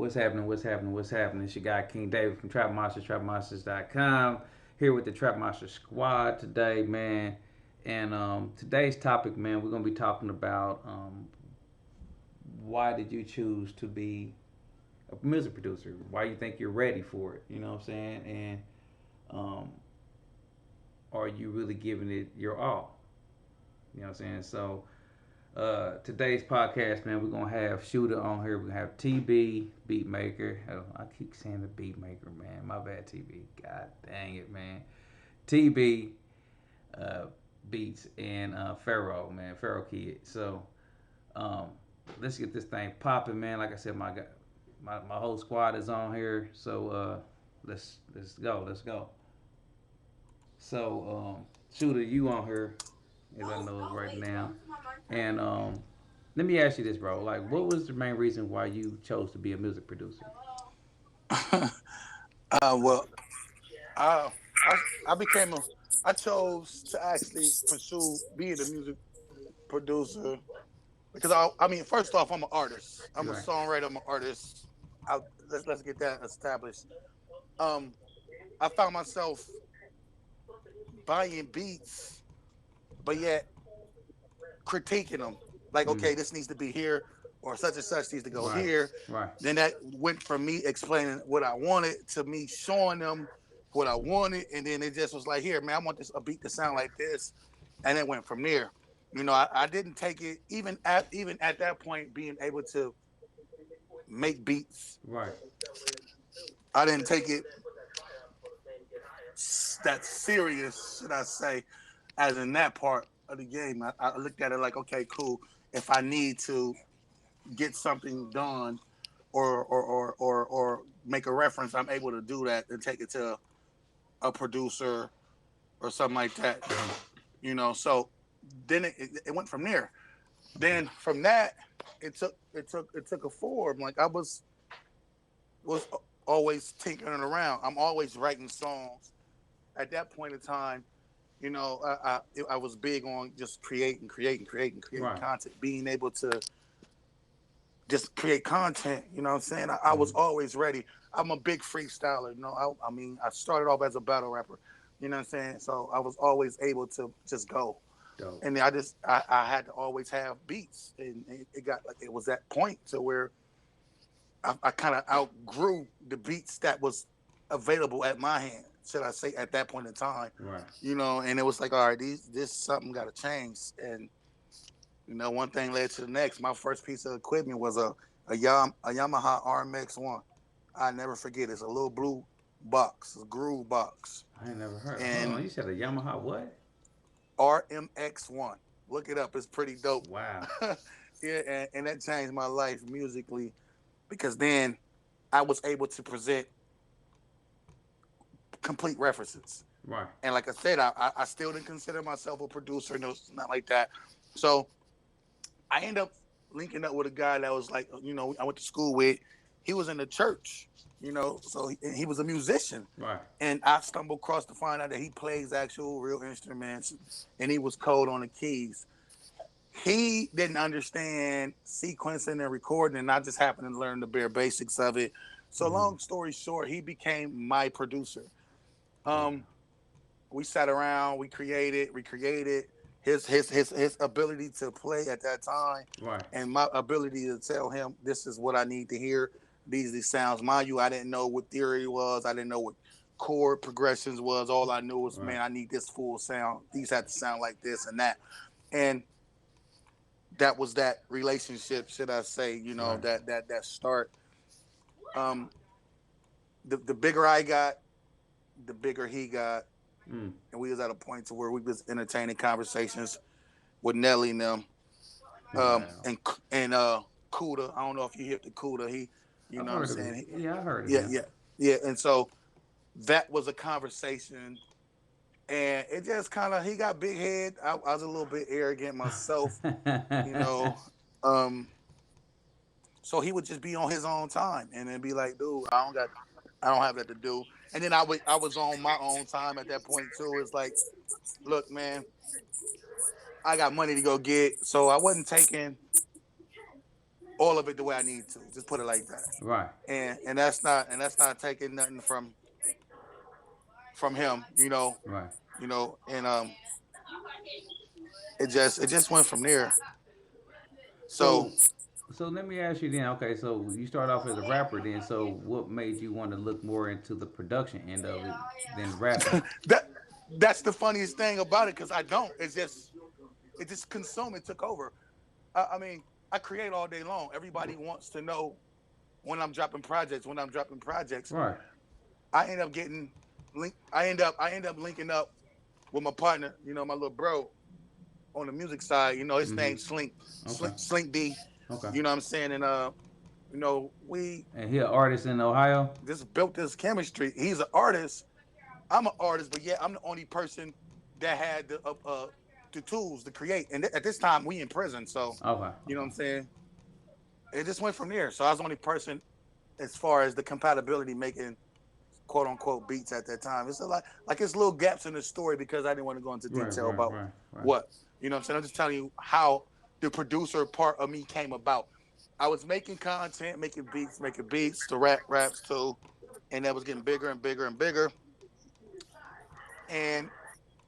What's happening? What's happening? What's happening? It's your guy King David from Trap Monsters, TrapMonsters.com. Here with the Trap Monster Squad today, man. And today's topic, man, we're gonna be talking about why did you choose to be a music producer? Why you think you're ready for it? You know what I'm saying? And um, are you really giving it your all? You know what I'm saying? So today's podcast, man, we're gonna have Shooter on here. We're gonna have TB Beatmaker. Oh, I keep saying the Beatmaker, man. My bad, TB. God dang it, man. TB uh, Beats and Pharaoh, man, Pharaoh Kid. So um, let's get this thing popping, man. Like I said, my whole squad is on here. So let's go. Let's go. So Shooter, you on here? As I know it right now. And let me ask you this, bro. Like, what was the main reason why you chose to be a music producer? Well, I, I I became a I chose to actually pursue being a music producer because I mean first off I'm an artist. I'm a Right. songwriter. I'm an artist. Let's get that established. Um, I found myself buying beats, but yet critiquing them. Like, Mm. okay, this needs to be here, or such and such needs to go Right. here. Right. Then that went from me explaining what I wanted to me showing them what I wanted, and then it just was like, here, man, I want this a beat to sound like this, and it went from there. I didn't take it even at that point being able to make beats. Right. I didn't take it that serious, should I say, as in that part of the game. I looked at it like, okay, cool. If I need to get something done or make a reference, I'm able to do that and take it to a producer or something like that. So then it went from there. Okay. Then from that, it took a form. Like I was always tinkering around. I'm always writing songs. At that point in time, I was big on just creating Right. content, being able to just create content. You know what I'm saying? I was Mm-hmm. always ready. I'm a big freestyler. I mean, I started off as a battle rapper. You know what I'm saying? So I was always able to just go. Dope. And I had to always have beats, and it got like it was that point to where I kind of outgrew the beats that was available at my hand. Should I say at that point in time? Right. And it was like, all right, this something got to change, and one thing led to the next. My first piece of equipment was a Yamaha RMX-1. I never forget. It's a little blue box, a groove box, I ain't never heard. Hold and on. You said a Yamaha what? RMX-1. Look it up. It's pretty dope. Wow. Yeah, and that changed my life musically because then I was able to present complete references. Right. And like I said, I still didn't consider myself a producer. No, not like that. So I ended up linking up with a guy that was like, I went to school with. He was in the church, so he was a musician. Right. And I stumbled across to find out that he plays actual real instruments and he was cold on the keys. He didn't understand sequencing and recording, and I just happened to learn the bare basics of it. So Mm-hmm. long story short, he became my producer. Wow. Um, we sat around, we recreated his ability to play at that time, Right. and my ability to tell him this is what I need to hear. These sounds, mind you, I didn't know what theory was. I didn't know what chord progressions was. All I knew was, Right. man, I need this full sound. These have to sound like this and that, and that was that relationship, should I say? Right. That start. Um, the bigger I got, the bigger he got, Mm. and we was at a point to where we was entertaining conversations with Nelly and them, Wow. and Kuda. I don't know if you hit the Kuda. He, you I've know what I'm heard of it. saying? Yeah, I heard of Yeah, him. yeah, yeah. And so that was a conversation, and it just kind of he got big head. I was a little bit arrogant myself, you know. Um, so he would just be on his own time, and then be like, "Dude, I don't have that to do." And then I was on my own time at that point too. It's like, look, man, I got money to go get, so I wasn't taking all of it the way I need to. Just put it like that. Right. And that's not taking nothing from him, Right. and it just went from there. So So so let me ask you then. Okay, so you start off as a rapper then. So what made you want to look more into the production end of it than rapping? that that's the funniest thing about it because I don't. It just consumed. It took over. I mean, I create all day long. Everybody wants to know when I'm dropping projects. When I'm dropping projects, Right. I end up getting I end up linking up with my partner. My little bro on the music side. His Mhm. name's Slink Okay. Slink D. Okay. You know what I'm saying? And we And he an artist in Ohio. just built this chemistry. He's an artist. I'm an artist, but yeah, I'm the only person that had the tools to create. And at this time, we in prison, so Okay. you know what Okay. I'm saying. It just went from there. So I was the only person as far as the compatibility making quote unquote beats at that time. It's a lot like it's little gaps in the story because I didn't want to go into Right. detail Right. about Right. Right. what you know what I'm saying. I'm just telling you how the producer part of me came about. I was making content, making beats to raps too, and that was getting bigger and bigger and bigger. And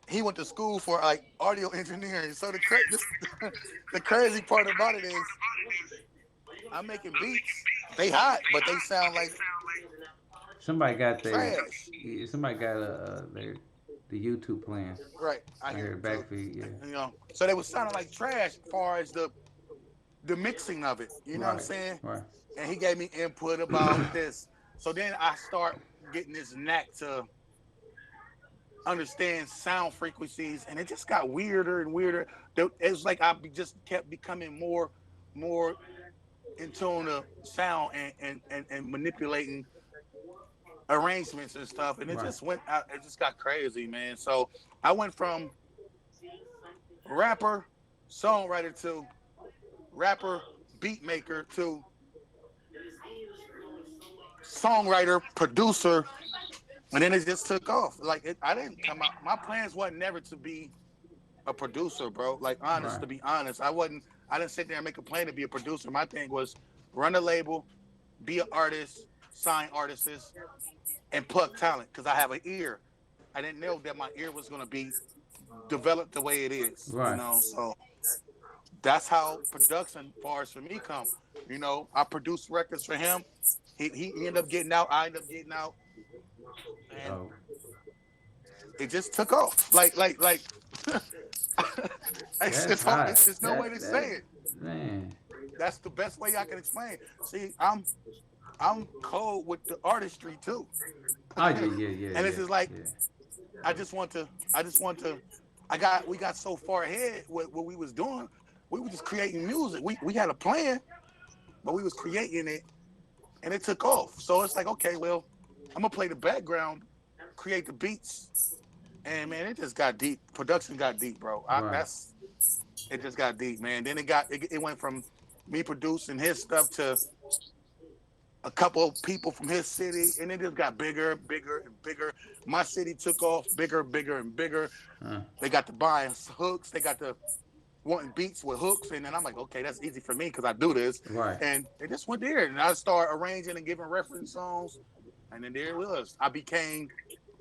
he went to school for like audio engineering. So the crazy part about it is I'm making beats. They hot, but they sound like Somebody got their. trash. Somebody got their the YouTube playing. Right, I I hear hear them the too. backfeed. Yeah. So they was sounding like trash as far as the mixing of it. You know what I'm Right. saying? Right. And he gave me input about this. So then I start getting this knack to understand sound frequencies, and it just got weirder and weirder. It's like just kept becoming more in tune of sound and manipulating arrangements and stuff, and it Right. just went out. It just got crazy, man. So I went from rapper, songwriter to rapper, beat maker to songwriter, producer, and then it just took off. Like I didn't come out. My plans wasn't never to be a producer, bro. Like honest, Right. to be honest, I wasn't. I didn't sit there and make a plan to be a producer. My thing was run a label, be an artist, sign artists, and plug talent because I have an ear. I didn't know that my ear was gonna be developed the way it is. Right. So that's how production far as for me come. I produced records for him. He ended up getting out. I ended up getting out, and Oh. it just took off. Like That's it's hard. hot. It's no way to say That it. man. That's the best way I can explain. See, I'm cold with the artistry too, Oh yeah, yeah, yeah, and it's yeah, just like yeah. I just want to. We got so far ahead with what we was doing. We were just creating music. We had a plan, but we was creating it, and it took off. So it's like, okay, well, I'm gonna play the background, create the beats, and man, it just got deep. Production got deep, bro. Right. It just got deep, man. Then it went from me producing his stuff to a couple of people from his city, and it just got bigger, bigger, and bigger. My city took off bigger, bigger, and bigger. Uh, They got to buying hooks. They got to wanting beats with hooks, and then I'm like, okay, that's easy for me because I do this. right. And it just went there, and I started arranging and giving reference songs, and then there it was. I became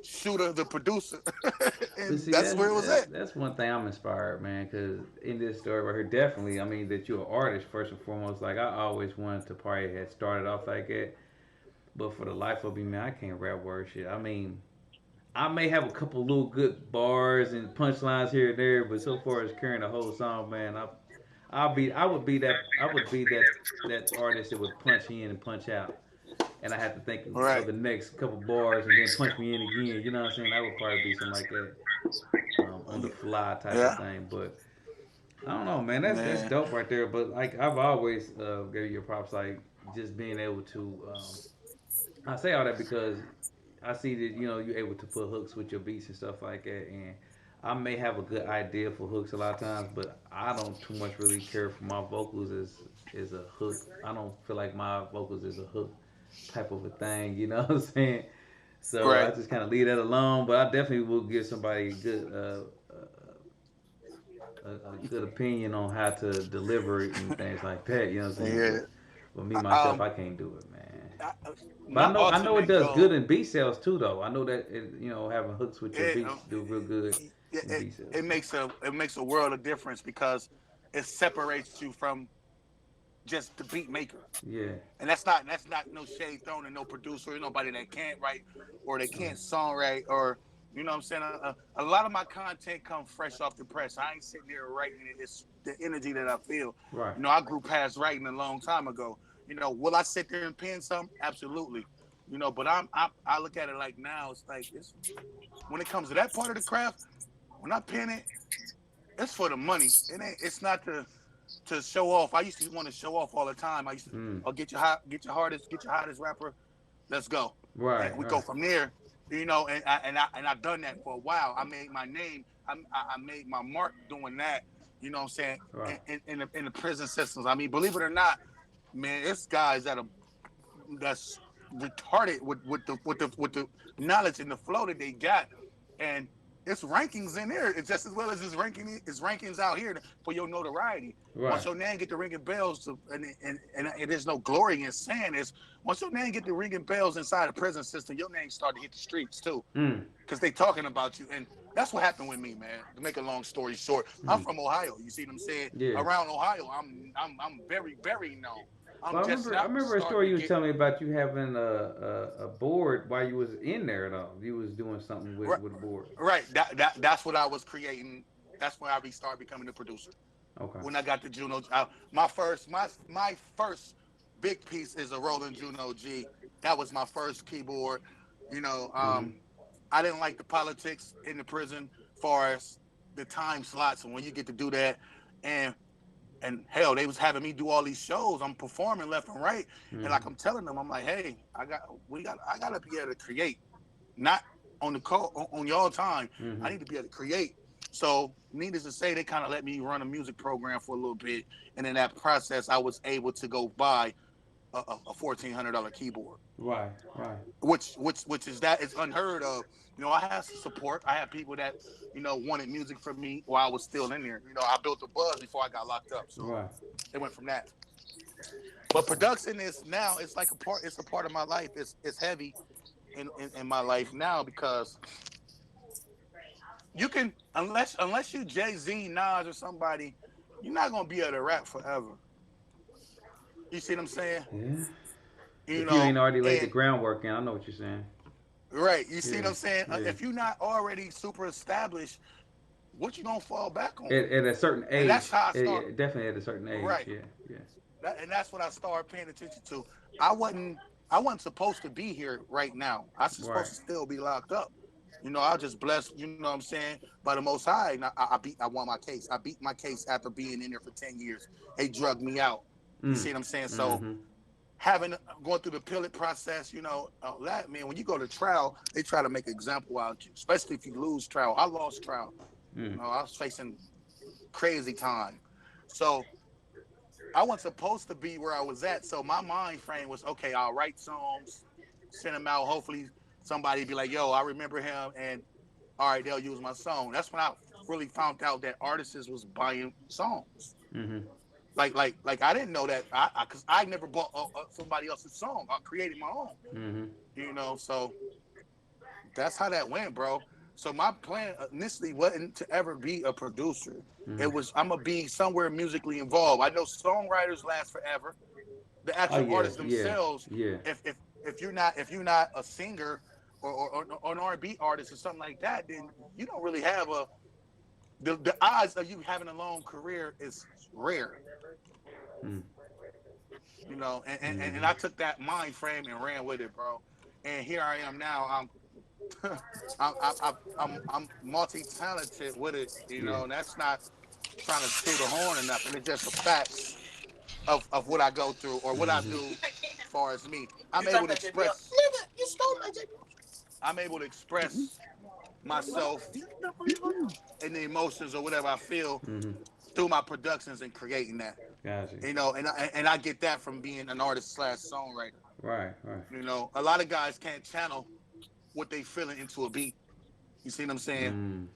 Shooter, the producer, But and see, that's where it was at. that's one thing I'm inspired, man. Because in this story right here, definitely, I mean that you're an artist first and foremost. Like I always wanted to probably had started off like that, but for the life of me, man, I can't rap word shit. I mean, I may have a couple little good bars and punchlines here and there, but so far as carrying a whole song, man, I would be that artist that would punch in and punch out, and I have to think of Right, the next couple bars and then punch me in again. You know what I'm saying? I would probably be something like that, on the fly type of yeah, thing. But I don't know, man. That's man. dope right there. But like I've always gave you props, like just being able to. I say all that because I see that you're able to put hooks with your beats and stuff like that, and I may have a good idea for hooks a lot of times, but I don't too much really care for my vocals as a hook. I don't feel like my vocals is a hook type of a thing. You know what I'm saying? So I Right. just kind of leave that alone. But I definitely will give somebody a good a good opinion on how to deliver it and things like that. You know what I'm saying? Yeah. But For me myself, Um, I can't do it, man. I, But my I know it ultimate does good goal, in B cells too, though. I know that having hooks with your it, beats do real good it, in it, B cells it too. makes a world of difference because it separates you from just the beat maker. Yeah. And that's not no shade thrown at no producer or nobody that can't write or they can't songwrite or you know what I'm saying. A lot of my content comes fresh off the press. I ain't sitting there writing it. It's the energy that I feel. Right. You know, I grew past writing a long time ago. You know, will I sit there and pen some? Absolutely. You know, but I look at it like now. It's like it's when it comes to that part of the craft. When I pen it, it's for the money. It ain't. It's not to show off. I used to want to show off all the time. I used to, Mm. oh, get your hottest rapper. Let's go, and Right. we go Right. from there. You know, and I've done that for a while. I made my name. I made my mark doing that. You know what I'm saying? Right. In the prison systems. I mean, believe it or not, man, it's guys that's retarded with the knowledge and the flow that they got, and it's rankings in there. It's just as well as it's rankings out here for your notoriety. Once Right. your name get the ringing bells, and there's no glory in saying this. Once your name get the ringing bells inside the prison system, your name start to hit the streets too, Mm. because they talking about you. And that's what happened with me, man. To make a long story short, I'm Mm. from Ohio. You see what I'm saying? Yeah. Around Ohio, I'm very very known. I'm Well, just I now remember a starting story to you was get telling me about you having a board while you was in there though. You was doing something right. with a board. Right. That's what I was creating. That's when I started becoming a producer. Okay. When I got the Juno, my first big piece is a Roland Juno G. That was my first keyboard. You know, Mm-hmm. I didn't like the politics in the prison, far as the time slots and when you get to do that, and and hell, they was having me do all these shows. I'm performing left and right, and like Mm-hmm. I'm telling them, I'm like, hey, I gotta be able to create, not on the call on y'all time. I Mm-hmm. need to be able to create. So, needless to say, they kind of let me run a music program for a little bit, and in that process, I was able to go buy a $1,400 keyboard, Right. Right. which is that it's unheard of. You know, I had support. I had people that wanted music from me while I was still in there. You know, I built a buzz before I got locked up, so Right. it went from that. But production is now it's like a part. It's a part of my life. It's heavy in my life now because you can unless you Jay-Z, Nas, or somebody, you're not gonna be able to rap forever. You see what I'm saying? Yeah. You If you know, ain't already laid the and groundwork in, I know what you're saying. right. You see what Yeah. I'm saying? Yeah. If you're not already super established, what you gonna fall back on? At a certain And that's age, how I start. definitely at a certain age. Right. Yeah. Yeah. And that's what I started paying attention to. I wasn't I wasn't supposed to be here right now. I was Right. supposed to still be locked up. You know, I was just blessed, you know what I'm saying, by the Most High. And I won my case. I beat my case after being in there for 10 years. They drugged me out. You Mm. see what I'm saying? So Mm-hmm. having going through the appellate process, that man, when you go to trial, they try to make an example out of you, especially if you lose trial. I lost trial. Mm. I was facing crazy time. So I wasn't supposed to be where I was at. So my mind frame was okay. I'll write songs, send them out. Hopefully somebody be like, "Yo, I remember him," and all right, they'll use my song. That's when I really found out that artists was buying songs. Mm-hmm. Like I didn't know that because I never bought somebody else's song. I created my own. Mm-hmm. So that's how that went, bro. So my plan initially wasn't to ever be a producer. Mm-hmm. It was I'm gonna be somewhere musically involved. I know songwriters last forever. The Oh actual yeah. artists Yeah. themselves, Yeah. if you're not a singer or an R&B artist or something like that, then you don't really have the odds of you having a long career is rare. Mm. And Mm-hmm. I took that mind frame and ran with it, bro. And here I am now. I'm multi-talented with it, Yeah. and that's not trying to toot the horn or nothing. It's just the facts of what I go through or what I Mm-hmm. do as far as me. I'm able to express I'm able to express myself and the emotions or whatever I feel Mm-hmm. through my productions and creating that. Gotcha. And I get that from being an artist slash songwriter. Right. Right. A lot of guys can't channel what they feeling into a beat. You see what I'm saying?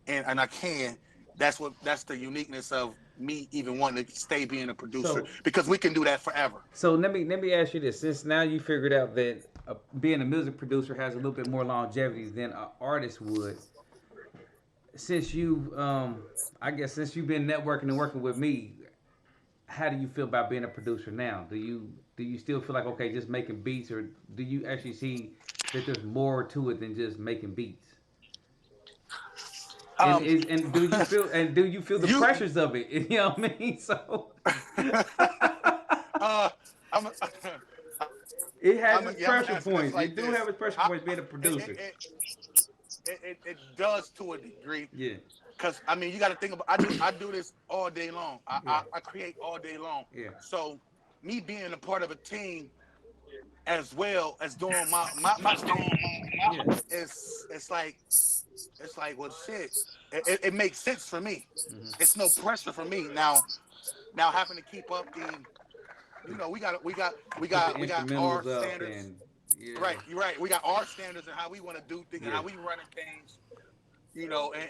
Mm. And I can. That's the uniqueness of me even wanting to stay being a producer So because we can do that forever. so let me ask you this: since now you figured out that being a music producer has a little bit more longevity than an artist would, since you I guess since you've been networking and working with me, how do you feel about being a producer now? Do you still feel like okay, just making beats, or do you actually see that there's more to it than just making beats? And Um, is and do you feel the you, pressures of it? You know what I mean? So uh, I'm, it has its yeah, I'm gonna pressure answer this points. like It do this. have its pressure I, points being a it, producer. it does to a degree. Yeah, Because I mean, you got to think about. I do this all day long. yeah, I create all day long. yeah, So me being a part of a team as well as doing my thing yeah. it's like well shit. It makes sense for me. Hmm. It's no pressure for me now having to keep up the. Put the We got our instrumentals up standards. and yeah, Right, you're right. We got our standards and how we want to do things and yeah, how we running things.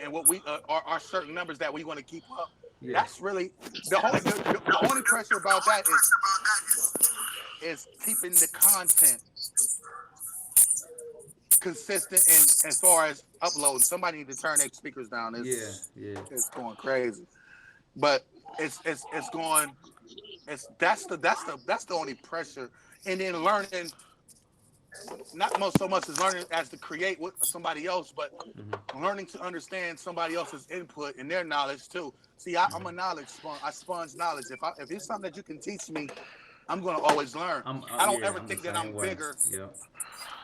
And what we are certain numbers that we want to keep up. yeah. That's really the only pressure about that is keeping the content consistent and as far as uploading. Somebody need to turn their speakers down. Yeah, yeah. It's going crazy, but it's going. It's that's the only pressure, and then learning not most so much as learning as to create with somebody else, but Hmm. learning to understand somebody else's input and their knowledge too. See, I'm a knowledge sponge. I sponge knowledge. If it's something that you can teach me, I'm gonna always learn. I'm I don't yeah, ever I'm the think that I'm same way. bigger. Yeah,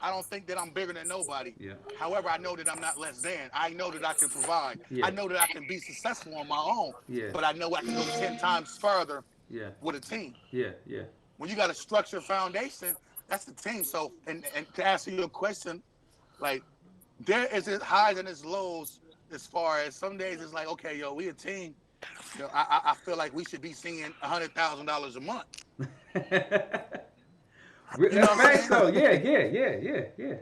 I don't think that I'm bigger than nobody. yeah, However, I know that I'm not less than. I know that I can provide. yeah, I know that I can be successful on my own. yeah, But I know I can go 10 times further yeah, with a team. yeah, yeah. When you got a structured foundation, that's the team. So, and to answer your question, like there is its highs and its lows as far as some days it's like, okay, yo, we a team. I feel like we should be seeing $100,000 a month. You know That's what I'm facts saying? though. Yeah, yeah, yeah, yeah, yeah,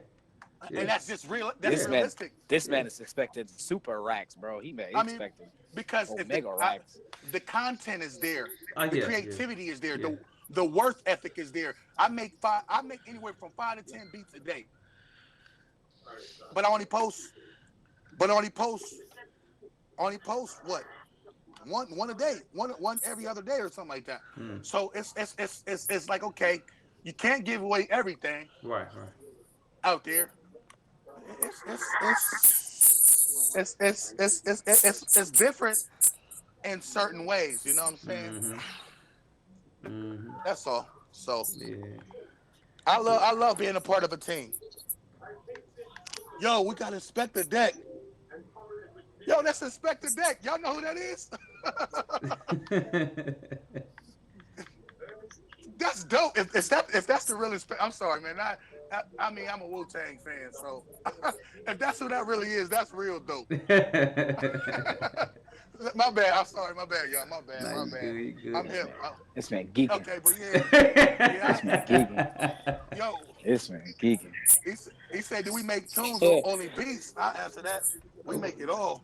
yeah, And that's just real. That's This yeah, man, realistic. this yeah. man is expecting super racks, bro. He I mean, expecting because if omega racks. the content is there, Oh the yeah, yeah, creativity is there, yeah. the worth ethic is there. I make anywhere from 5 to 10 beats a day, but I only post, but I only post what one a day, one every other day or something like that. Mm. So it's like okay, you can't give away everything Right, right. out there. It's different in certain ways. You know what I'm saying? Mm-hmm. Mm-hmm. That's all. So Yeah. I love being a part of a team. Yo, we got Inspector Deck. Yo, that's Inspector Deck. Y'all know who that is? That's dope. If that's the real Inspector, I'm sorry, man. I mean I'm a Wu-Tang fan, so if that's who that really is, that's real dope. My bad. I'm sorry. My bad, y'all. My bad. Nah, My you bad. good, you good. I'm him. This man geeking. Okay, but yeah. Geeking. Yo, This man geeking. he said, "Do we make tunes Yeah. or only beats?" I answer that. We make it all.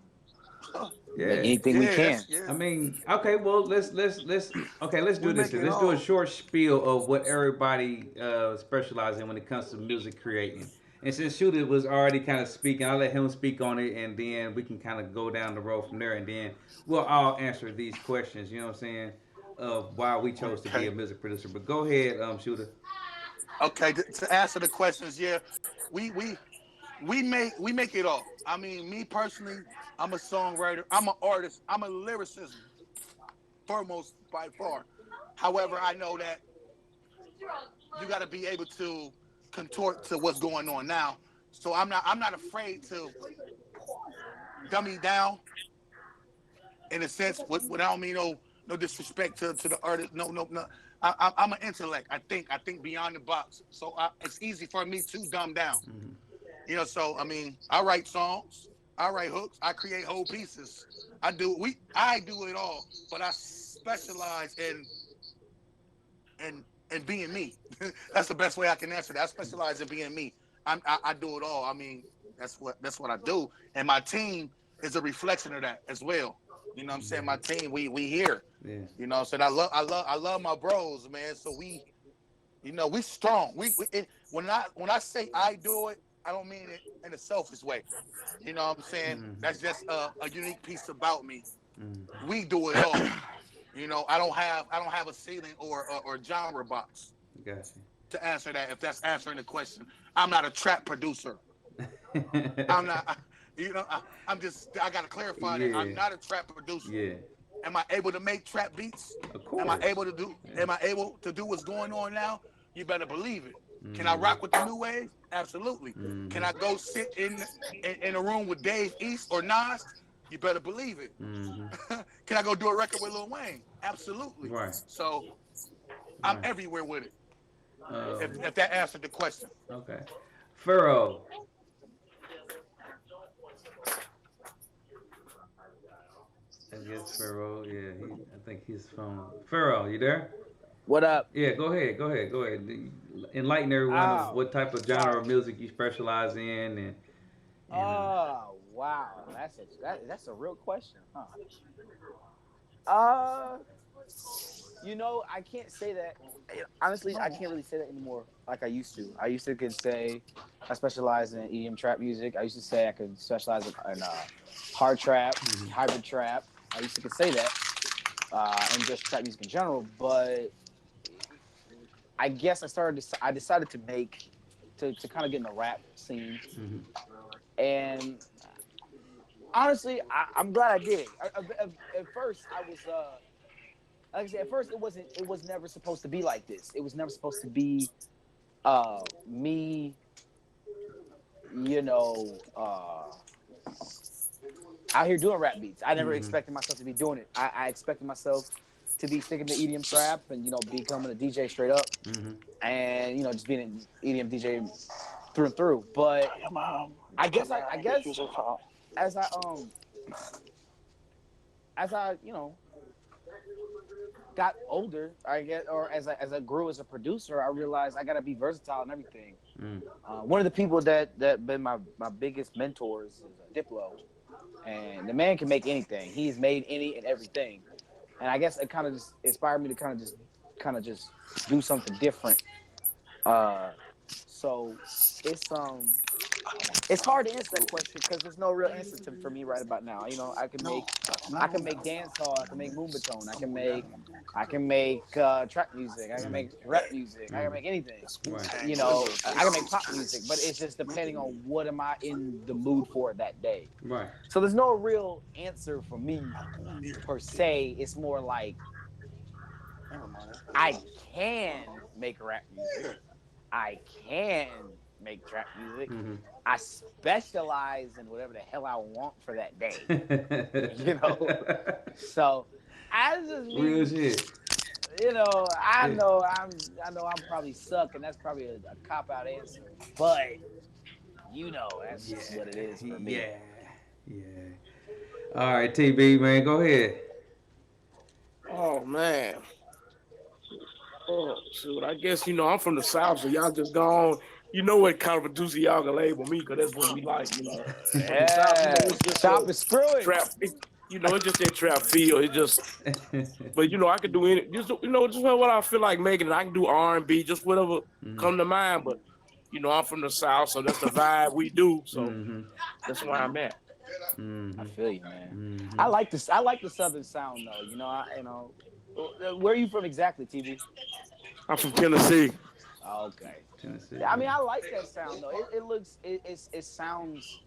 Make Yeah. anything we can. I mean, okay, well, let's okay, let's do We this. make Here. it Let's do a all. short spiel of what everybody specializes in when it comes to music creating. And since Shooter was already kind of speaking, I'll let him speak on it, and then we can kind of go down the road from there, and then we'll all answer these questions. You know what I'm saying? Of why we chose to be a Okay. music producer. But go ahead, Shooter. Okay. To answer the questions, yeah, we we we make it all. I mean, me personally, I'm a songwriter. I'm an artist. I'm a lyricist foremost by far. However, I know that you got to be able to contort to what's going on now. So I'm not afraid to dummy down in a sense. What I don't mean no disrespect to the artist. No. I'm an intellect. I think beyond the box. So it's easy for me to dumb down. Hmm. So I mean, I write songs, I write hooks, I create whole pieces. I do it all, but I specialize in being me. That's the best way I can answer that. I specialize in being me. I do it all. I mean, that's what I do, and my team is a reflection of that as well. You know what I'm saying? My team, we here. Yeah. You know what I'm saying? I love my bros, man. So we strong. When I say I do it, I don't mean it in a selfish way. You know what I'm saying? Mm-hmm. That's just a unique piece about me. Mm-hmm. We do it all. I don't have a ceiling or genre box Gotcha. to answer that. If that's answering the question, I'm not a trap producer. I'm not. I gotta clarify that Yeah. I'm not a trap producer. Yeah. Am I able to make trap beats? Of Am I course. able to do? Yeah. Am I able to do what's going on now? You better believe it. Can I Mm-hmm. rock with the new wave? Absolutely. Can Mm-hmm. I go sit in a room with Dave East or Nas? You better believe it. Mm-hmm. Can I go do a record with Lil Wayne? Absolutely. Right. So I'm Right. everywhere with it. Um, If that answered the question. okay. Furrow. I guess Furrow. Yeah. I think his phone. Furrow, you there? What up? Yeah. Go ahead. Go ahead. Go ahead. Enlighten everyone of Oh, what type of genre sorry. of music you specialize in, and Oh, wow. That's a real question, huh? Uh, I can't say that. Honestly, I can't really say that anymore like I used to. I used to could say I specialize in EDM trap music. I used to say I could specialize in hard trap, hybrid trap. I used to could say that, and just trap music in general. But I guess I decided to to kind of get in the rap scene, mm-hmm. and honestly, I'm glad I did. At first, I was like I said, at first it was never supposed to be like this. It was never supposed to be me, you know, out here doing rap beats. I never Mm-hmm. expected myself to be doing it. I expected myself to be sticking to EDM trap and becoming a DJ straight up, Mm-hmm. and just being an EDM DJ through and through. But I guess as I as I got older, I guess, or as I grew as a producer, I realized I gotta be versatile and everything. Mm. One of the people that been my biggest mentors is Diplo, and the man can make anything. He's made any and everything, and I guess it kind of just inspired me to kind of just do something different. Uh, so it's it's hard to answer that question because there's no real answer for me right about now. I can make dance hall, I can make moombahton, I can make trap music, I can make rap music, I can make anything. Right. I can make pop music, but it's just depending on what am I in the mood for that day. Right. So there's no real answer for me per se. It's more like I can make rap music. I can make trap music. Mm-hmm. I specialize in whatever the hell I want for that day. you know. So I just Real mean, shit. I Yeah. know I'm probably suck, and that's probably a cop out answer. But that's just what it is for me. Yeah. Yeah. All right, TB man, go ahead. Oh man. Oh shoot. I guess I'm from the South, so y'all just gone. You know what kind of producer y'all can label me, because that's what we like. From the South, Yeah, it's just chop a and screw it. trap. It's just that trap feel. It just, but I could do any. Just what I feel like making it. I can do R&B, just whatever Mm-hmm. come to mind. But I'm from the South, so that's the vibe we do. So Mm-hmm. that's where I'm at. I feel you, man. Mm-hmm. I like this. I like the Southern sound, though. Where are you from exactly, TV? I'm from Tennessee. Okay. Tennessee. Yeah, I mean, I like that sound though. It sounds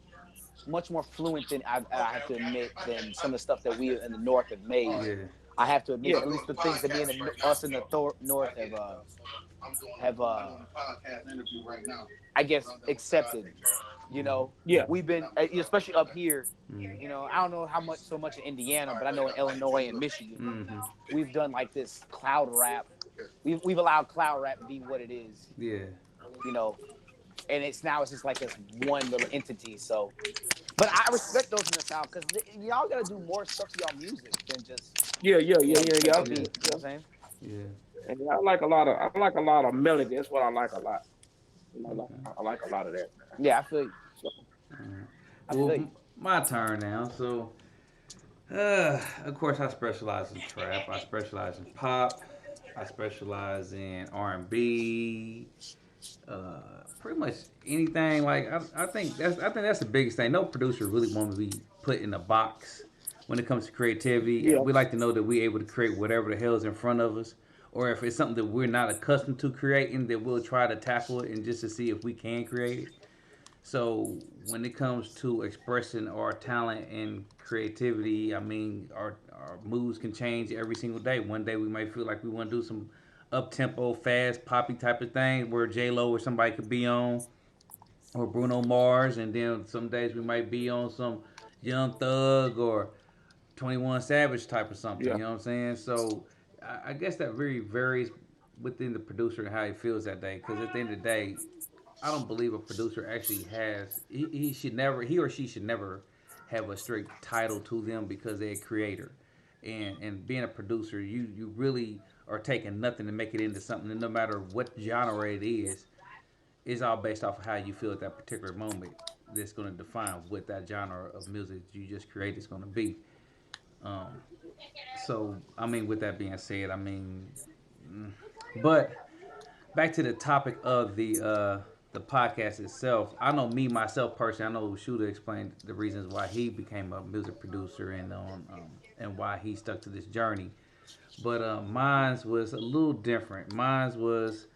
much more fluent than I have to admit than some of the stuff that we in the North have made. Yeah. I have to admit, Yeah. at least the things that us in the North have I guess accepted. Yeah. We've been, especially up here. Mm-hmm. I don't know so much in Indiana, but I know in Illinois and Michigan, Mm-hmm. we've done like this cloud rap. We've allowed cloud rap to be what it is. Yeah. And it's just like this one little entity. So, but I respect those in the South because y'all got to do more stuff to y'all music than just Yeah. beat. You know what Yeah. I'm saying? Yeah. And I like a lot of melody. That's what I like a lot. I like a lot of that. Yeah, I feel you. All right. I Well, feel you. my turn now. So, Of course, I specialize in trap. I specialize in pop. I specialize in R&B. Pretty much anything. Like I think that's the biggest thing. No producer really wants to be put in a box when it comes to creativity. Yeah. We like to know that we're able to create whatever the hell is in front of us, or if it's something that we're not accustomed to creating, that we'll try to tackle it and just to see if we can create it. So when it comes to expressing our talent and creativity, I mean, our moods can change every single day. One day we might feel like we want to do some up tempo, fast, poppy type of thing where J Lo or somebody could be on, or Bruno Mars, and then some days we might be on some Young Thug or 21 Savage type of something. Yeah. You know what I'm saying? So I guess that very varies within the producer and how he feels that day. Because at the end of the day, I don't believe a producer actually has. He should never. He or she should never have a straight title to them because they're a creator, and being a producer, you really are taking nothing to make it into something. And no matter what genre it is, it's all based off of how you feel at that particular moment. That's going to define what that genre of music you just created is going to be. Um, so I mean, with that being said, I mean, but back to the topic of the podcast itself. I know me myself personally. I know Shooter explained the reasons why he became a music producer and why he stuck to this journey. But mine's was a little different. Mine's was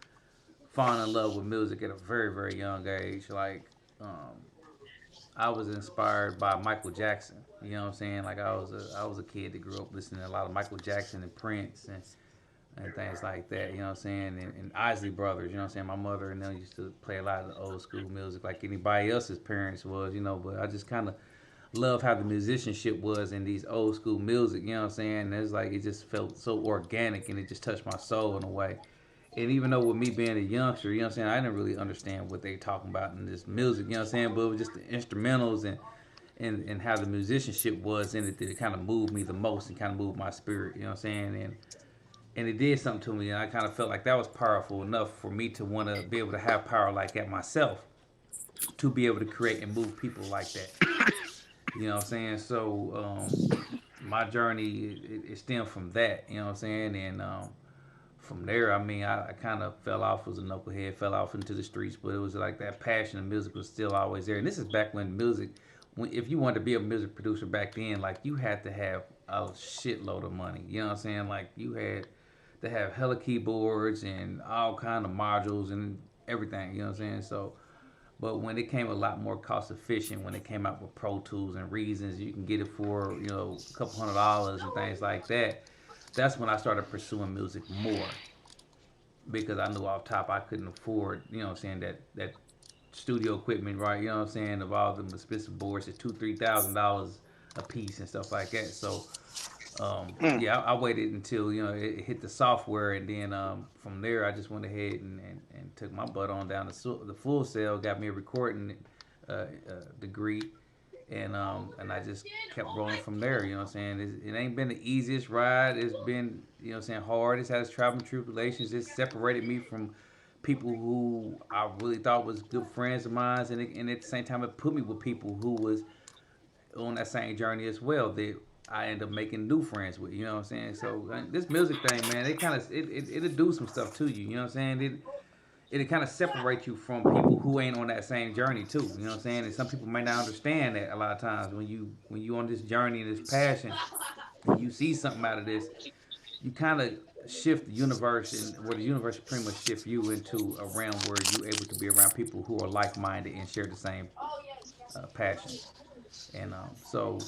falling in love with music at a very young age. Like um, I was inspired by Michael Jackson. You know what I'm saying? Like I was a kid that grew up listening to a lot of Michael Jackson and Prince and things like that, you know what I'm saying? And Isley Brothers, you know what I'm saying? My mother and them used to play a lot of the old school music like anybody else's parents was, you know, but I just kind of love how the musicianship was in these old school music, you know what I'm saying? And it's like it just felt so organic and it just touched my soul in a way. And even though with me being a youngster, you know what I'm saying, I didn't really understand what they talking about in this music, you know what I'm saying? But it was just the instrumentals and how the musicianship was in it that it kind of moved me the most and kind of moved my spirit, you know what I'm saying? And it did something to me, and I kind of felt like that was powerful enough for me to want to be able to have power like that myself, to be able to create and move people like that. You know what I'm saying? So my journey it stemmed from that. You know what I'm saying? And from there, I mean, I kind of fell off as a knucklehead, fell off into the streets, but it was like that passion of music was still always there. And this is back when music, if you wanted to be a music producer back then, like you had to have a shitload of money. You know what I'm saying? Like you had to have hella keyboards and all kind of modules and everything. You know what I'm saying? So, but when it came a lot more cost efficient, when it came out with Pro Tools and Reasons, you can get it for a couple $100 and things like that. That's when I started pursuing music more because I knew off top I couldn't afford, you know what I'm saying, that studio equipment, right? You know what I'm saying, of all the expensive boards at $2,000-3,000 a piece and stuff like that. So yeah, I waited until it hit the software, and then from there I just went ahead and took my butt on down to the Full Sail, got me a recording degree, and I just kept rolling from there. You know what I'm saying? It ain't been the easiest ride. It's been hard. It's had its trials and tribulations. It's separated me from people who I really thought was good friends of mine, and at the same time it put me with people who was on that same journey as well that I end up making new friends with. You know what I'm saying? So this music thing, man, it kind of it'll do some stuff to you. You know what I'm saying? It kind of separate you from people who ain't on that same journey too. You know what I'm saying? And some people may not understand that a lot of times when you on this journey and this passion, and you see something out of this, you kind of shift the universe, and where the universe pretty much shift you into a realm where you're able to be around people who are like-minded and share the same passion. And so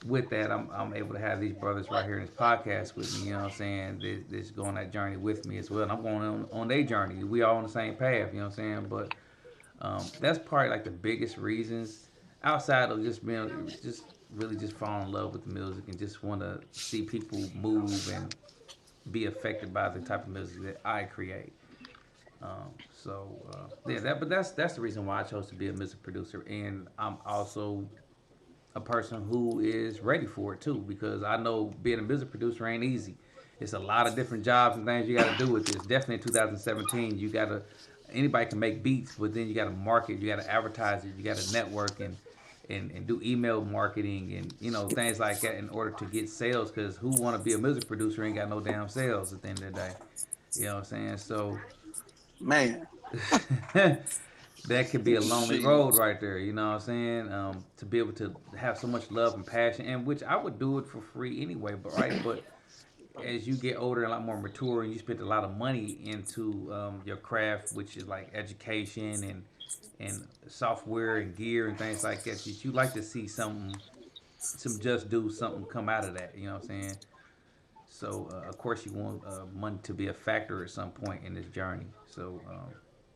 with that, I'm able to have these brothers right here in this podcast with me. You know what I'm saying? That's going that journey with me as well. And I'm going on their journey. We all on the same path. You know what I'm saying? But that's probably like the biggest reasons outside of just being just really just falling in love with the music and just want to see people move and be affected by the type of music that I create. Yeah, but that's the reason why I chose to be a music producer, and I'm also a person who is ready for it too, because I know being a music producer ain't easy. It's a lot of different jobs and things you got to do with this. Definitely in 2017, you got to anybody can make beats, but then you got to market, you got to advertise it, you got to network, and and do email marketing and things like that in order to get sales. Because who want to be a music producer ain't got no damn sales at the end of the day. You know what I'm saying? So Man, that could be a lonely shit. road right there. You know what I'm saying? To be able to have so much love and passion, and which I would do it for free anyway. But right, but as you get older and a lot more mature, and you spend a lot of money into your craft, which is like education and software and gear and things like that, that you like to see some just do something come out of that. You know what I'm saying? So of course you want money to be a factor at some point in this journey. So,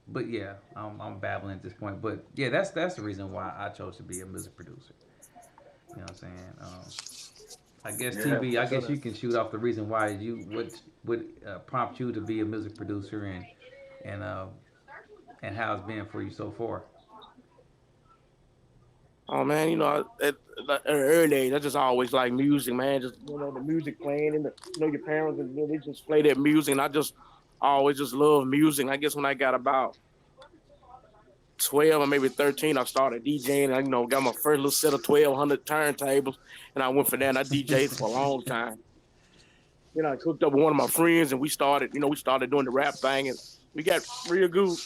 but yeah, I'm babbling at this point. But yeah, that's the reason why I chose to be a music producer. You know what I'm saying? I guess Yeah, TB. for I guess sure. you can shoot off the reason why you would prompt you to be a music producer and uh, and how it's been for you so far. Oh man, at an early age, I just always like music, man. Just the music playing, and your parents and they just play that music, and I just always just love music. I guess when I got about 12 or maybe 13, I started DJing. And, got my first little set of 1,200 turntables, and I went for that. And I DJed for a long time. I hooked up with one of my friends, and we started doing the rap thing, and we got real good.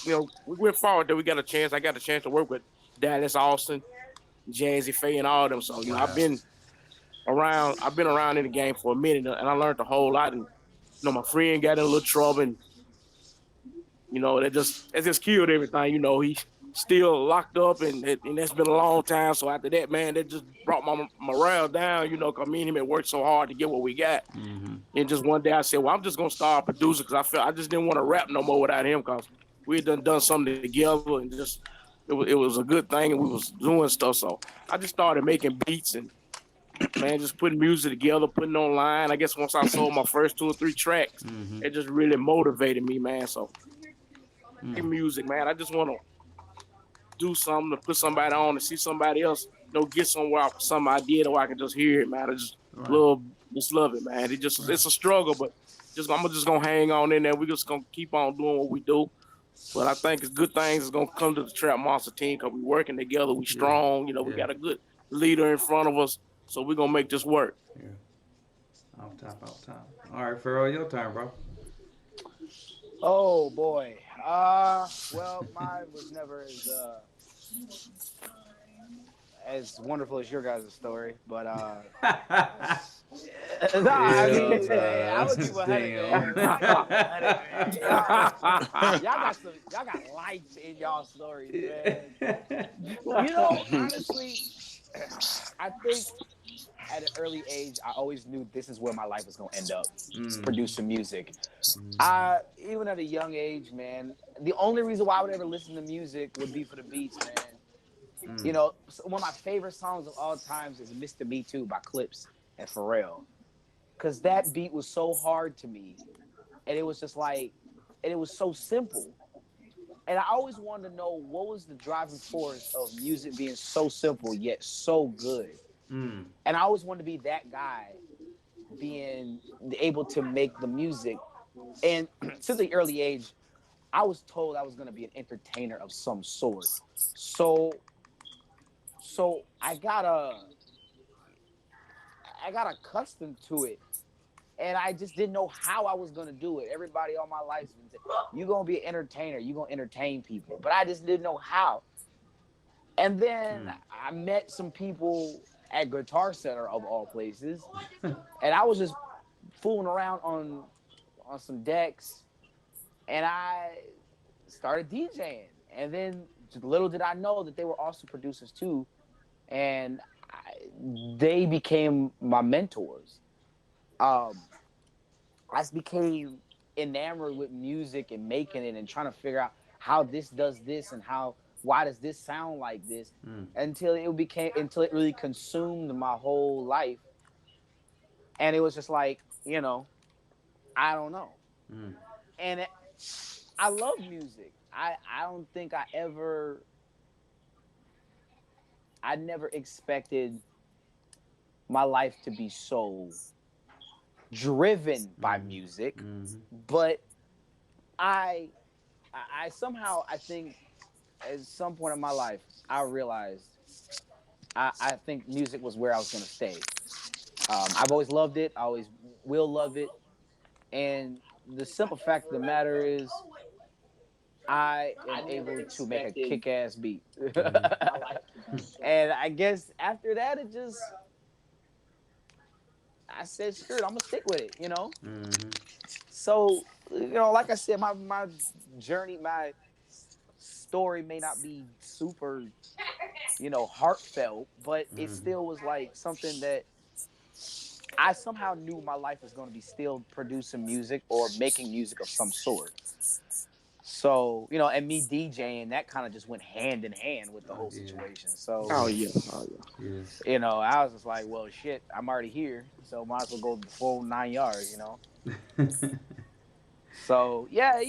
We went forward. That we got a chance. I got a chance to work with Dallas Austin, Jazzy Faye, and all them. So Wow. I've been around in the game for a minute, and I learned a whole lot. And my friend got in a little trouble, and that just killed everything. He's still locked up, and that's been a long time. So after that, man, that just brought my morale down. Cause me and him had worked so hard to get what we got. Mm-hmm. And just one day I said, well, I'm just gonna start producing because I just didn't want to rap no more without him because we had done something together and just it was a good thing and we was doing stuff. So I just started making beats and man, just putting music together, putting it online. I guess once I sold my first 2 or 3 tracks, Mm-hmm. it just really motivated me, man. So Mm. music, man, I just want to do something to put somebody on to see somebody else, get somewhere off something I did or I can just hear it, man. I Right. love just love it, man. Right. It's a struggle, but I'm just gonna hang on in there. We just gonna keep on doing what we do. But I think it's good things is gonna come to the Trap Monster team because we working together. We Yeah. strong. We Yeah. got a good leader in front of us, so we're gonna make this work. Yeah. Off top, off top. All right, Farrell, your turn, bro. Oh boy. Well, mine was never as wonderful as your guys' story, but nah, I mean, hey, I would keep 100, damn. man. I gotta keep 100, man. Y'all got life in y'all stories, man. Honestly, I think at an early age, I always knew this is where my life was gonna end up, producing music. Even at a young age, man, the only reason why I would ever listen to music would be for the beats, man. One of my favorite songs of all times is "Mr. Me Too" by Clips and Pharrell, because that beat was so hard to me, and it was just like, and it was so simple. And I always wanted to know what was the driving force of music being so simple yet so good. Mm. And I always wanted to be that guy, being able to make the music. And since an early age, I was told I was going to be an entertainer of some sort. So I got accustomed to it, and I just didn't know how I was gonna do it. Everybody all my life been saying, "You gonna be an entertainer. You gonna entertain people," but I just didn't know how. And then I met some people at Guitar Center of all places, and I was just fooling around on some decks, and I started DJing. And then little did I know that they were also producers too, and they became my mentors. Um, I became enamored with music and making it and trying to figure out how this does this and why does this sound like this until it really consumed my whole life. And it was just like, I don't know. Mm. And I love music. I don't think I never expected my life to be so driven by music, but I somehow, I think at some point in my life I realized I think music was where I was gonna stay. I've always loved it. I always will love it. And the simple fact of the matter is, I am able to make a kick-ass beat. And I guess after that, I said, screw it, I'm gonna stick with it, you know. Mm-hmm. So, like I said, my journey, my story may not be super, heartfelt, but it still was like something that I somehow knew my life was going to be still producing music or making music of some sort. So, and me DJing, that kind of just went hand in hand with the whole situation. So, Oh yeah. I was just like, well, shit, I'm already here, so might as well go the full 9 yards, So, yeah,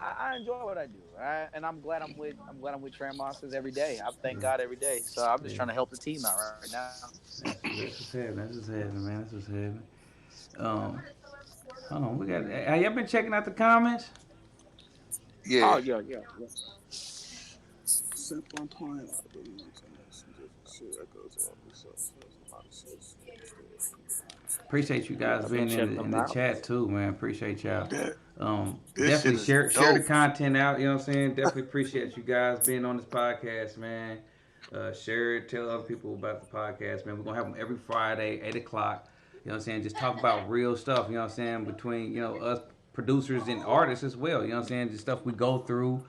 I enjoy what I do, right? And I'm glad I'm with Trend Monsters every day. I thank God every day. So I'm just trying to help the team out right now. That's what's happening. That's what's happening, man. That's what's happening. Hold on. Have y'all been checking out the comments? Yeah. Oh yeah. Appreciate you guys Yeah, being checking in them the out. chat too, man. Appreciate y'all. This Definitely shit is share the dope. content out. You know what I'm saying? Definitely appreciate you guys being on this podcast, man. Share it. Tell other people about the podcast, man. We're gonna have them every Friday, 8 o'clock. You know what I'm saying? Just talk about real stuff. You know what I'm saying? Between us producers and artists as well. You know what I'm saying? Just stuff we go through.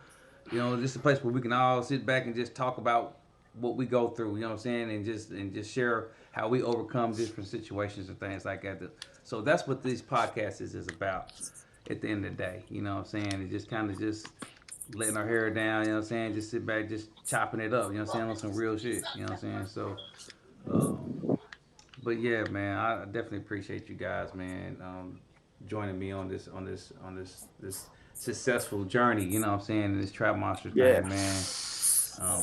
This is a place where we can all sit back and just talk about what we go through. You know what I'm saying? And just share how we overcome different situations and things like that. So that's what this podcast is about. At the end of the day, you know what I'm saying? And just kind of just letting our hair down, you know what I'm saying? Just sit back, just chopping it up, you know what I'm saying? On some real shit, you know what I'm saying? So, but yeah, man, I definitely appreciate you guys, man, joining me on this successful journey, you know what I'm saying? In this Trap Monster Yeah. thing, man.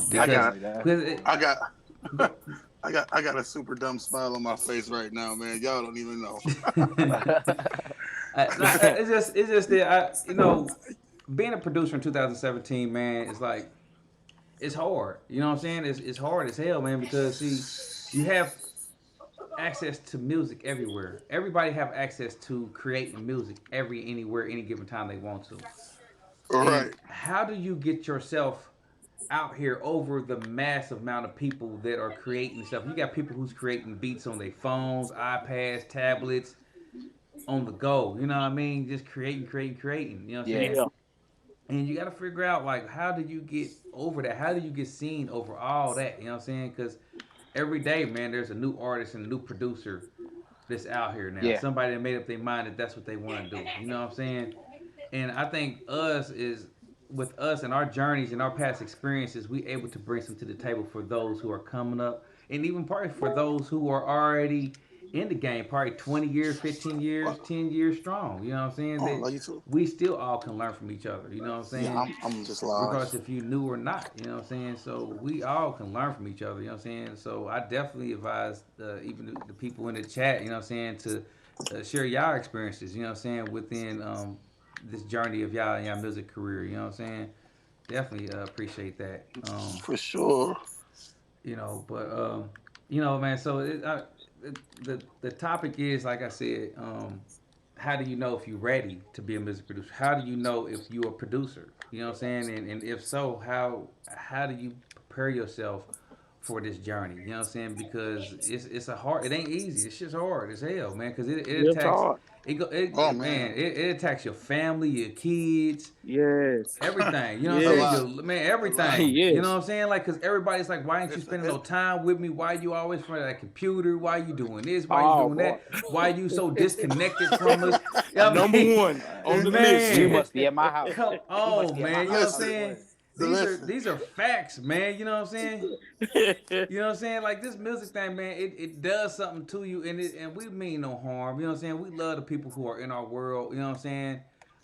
Definitely. I got a super dumb smile on my face right now, man. Y'all don't even know. It's just that being a producer in 2017, man, it's like it's hard. You know what I'm saying? It's hard as hell, man, because see, you have access to music everywhere. Everybody have access to creating music anywhere, any given time they want to. All right. And how do you get yourself out here over the massive amount of people that are creating stuff? You got people who's creating beats on their phones, iPads, tablets, on the go. You know what I mean? Just creating. You know what I'm saying? Yeah. And you got to figure out, like, how do you get over that? How do you get seen over all that? You know what I'm saying? Because every day, man, there's a new artist and a new producer that's out here now. Yeah. Somebody that made up their mind that that's what they want to do. You know what I'm saying? And I think with us and our journeys and our past experiences, we able to bring some to the table for those who are coming up, and even probably for those who are already in the game, probably 20 years, 15 years, 10 years strong. You know what I'm saying? Oh, love you too. We still all can learn from each other. You know what I'm saying? Yeah, I'm just live. Regardless if you knew or not. You know what I'm saying? So we all can learn from each other. You know what I'm saying? So I definitely advise even the people in the chat, you know what I'm saying, to share y'all experiences, you know what I'm saying, within this journey of y'all and y'all music career. You know what I'm saying? Definitely appreciate that. For sure. But man. So the topic is, like I said, how do you know if you're ready to be a music producer? How do you know if you're a producer? You know what I'm saying? And if so, how do you prepare yourself for this journey? You know what I'm saying? Because it ain't easy. It's just hard as hell, man. Because it It's attacks. hard. It attacks your family, your kids, Yes. everything. You know what Yes. I'm saying? Everything. Yes. You know what I'm saying? Like, because everybody's like, why ain't you spending no time with me? Why you always in front of that computer? Why you doing this? Why you doing that? Why you so disconnected from us? You know what I mean? Number one on the Man. list. You must be at my house. Come on, man. You know what I'm saying? Listen. These are facts, man. You know what I'm saying? You know what I'm saying? Like, this music thing, man, it does something to you, and we mean no harm. You know what I'm saying? We love the people who are in our world. You know what I'm saying?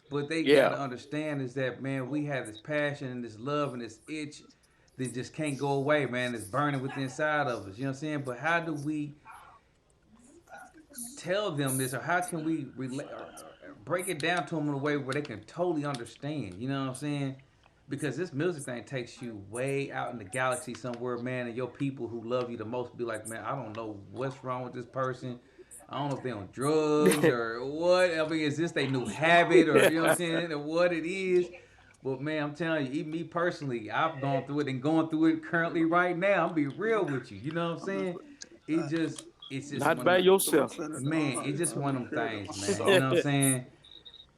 But they Yeah. gotta understand is that, man, we have this passion and this love and this itch that just can't go away, man. It's burning within inside of us. You know what I'm saying? But how do we tell them this, or how can we break it down to them in a way where they can totally understand? You know what I'm saying? because this music thing takes you way out in the galaxy somewhere, man, and your people who love you the most be like, man, I don't know what's wrong with this person. I don't know if they're on drugs or what. I mean, is this their new habit or you know what I'm saying, or what it is? But man, I'm telling you, even me personally, I've gone through it and going through it currently right now. I'm be real with you. You know what I'm saying? It just, it's just Not one of by them, yourself. man. It's just one of them things, man. You know what I'm saying?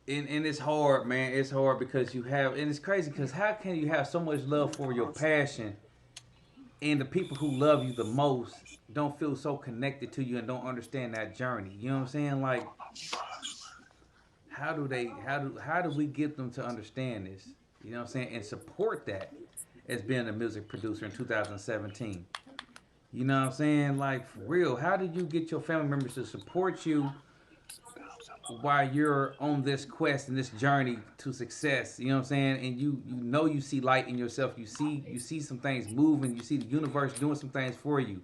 And it's hard, man. It's hard because you have, and it's crazy because how can you have so much love for your passion, and the people who love you the most don't feel so connected to you and don't understand that journey? You know what I'm saying? Like, how do they? How do we get them to understand this? You know what I'm saying? And support that as being a music producer in 2017. You know what I'm saying? Like for real, how did you get your family members to support you while you're on this quest and this journey to success? You know what I'm saying? And you know you see light in yourself. You see some things moving. You see the universe doing some things for you.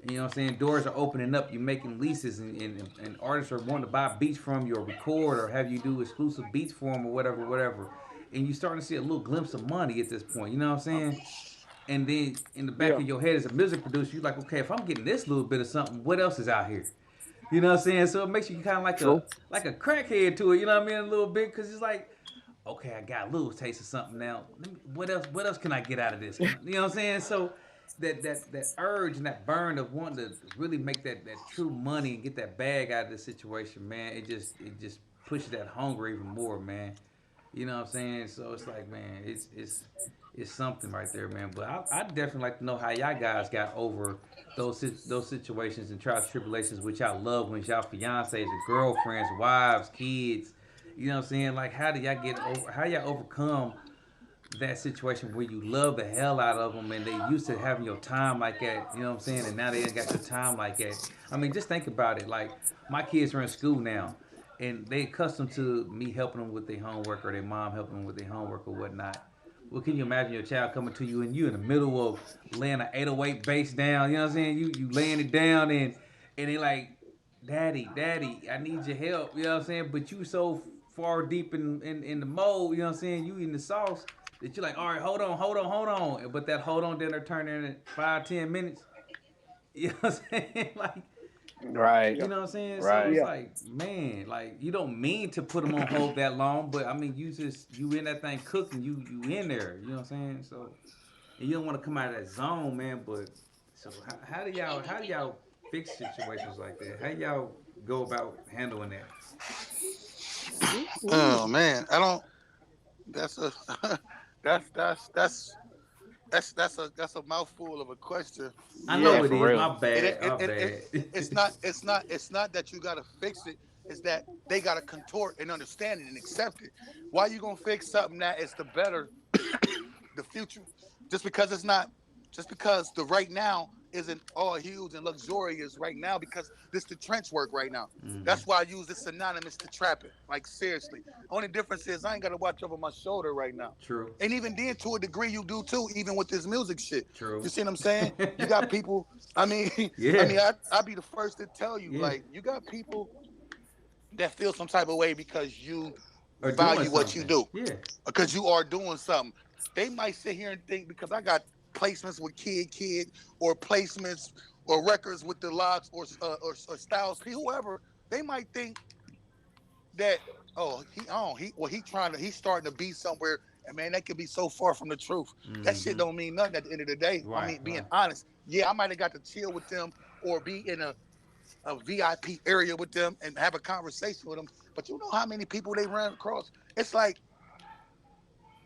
You know what I'm saying? Doors are opening up. You're making leases, and artists are wanting to buy beats from you or record or have you do exclusive beats for them or whatever, whatever. And you're starting to see a little glimpse of money at this point. You know what I'm saying? And then in the back Yeah. of your head as a music producer, you're like, okay, if I'm getting this little bit of something, what else is out here? You know what I'm saying? So it makes you kind of True. like a crackhead to it. You know what I mean? A little bit because it's like, okay, I got a little taste of something now. What else? What else can I get out of this? You know what I'm saying? So that urge and that burn of wanting to really make that true money and get that bag out of this situation, man. It just pushes that hunger even more, man. You know what I'm saying? So it's like, man, it's something right there, man. But I definitely like to know how y'all guys got over those situations and trials and tribulations with y'all loved ones, y'all fiancés, your girlfriends, wives, kids. You know what I'm saying? Like, how do y'all get over? How y'all overcome that situation where you love the hell out of them and they used to having your time like that? You know what I'm saying? And now they ain't got your time like that. I mean, just think about it. Like, my kids are in school now, and they accustomed to me helping them with their homework or their mom helping them with their homework or whatnot. Well, can you imagine your child coming to you and you in the middle of laying an 808 bass down? You know what I'm saying? You laying it down and they like, Daddy, I need your help. You know what I'm saying? But you so far deep in the mold, you know what I'm saying? You in the sauce that you're like, all right, hold on. But that hold on dinner turn in 5, 10 minutes. You know what I'm saying? Like, Right. you know what I'm saying? So Right. it's Yeah. like, man, like you don't mean to put them on hold that long, but I mean, you in that thing cooking, you in there. You know what I'm saying? So and you don't want to come out of that zone, man. But so how do y'all fix situations like that? How y'all go about handling that? Oh man, I don't. That's a that's that's a mouthful of a question. I Yeah, know it for is. real. My It bad. it, My it, it it's bad. not that you gotta fix it. It's that they gotta contort and understand it and accept it. Why you gonna fix something that is the better the future? Just because it's not, just because the right now isn't all huge and luxurious right now, because this the trench work right now. Hmm. That's why I use this synonymous to trapping. Like seriously, only difference is I ain't gotta watch over my shoulder right now. True. And even then, to a degree, you do too. Even with this music shit, True. you see what I'm saying? You got people. I mean, I Yeah. mean, I'd be the first to tell you, Yeah. like, you got people that feel some type of way because you Or doing value what you something. do, Yeah. because you are doing something. They might sit here and think because I got placements with Kid, or placements or records with the Locks, or Styles P, whoever. They might think that, he trying to, he's starting to be somewhere, and man, that could be so far from the truth. That shit Hmm. don't mean nothing at the end of the day. I Right. mean, being Right. honest, yeah, I might have got to chill with them or be in a VIP area with them and have a conversation with them. But you know how many people they ran across? It's like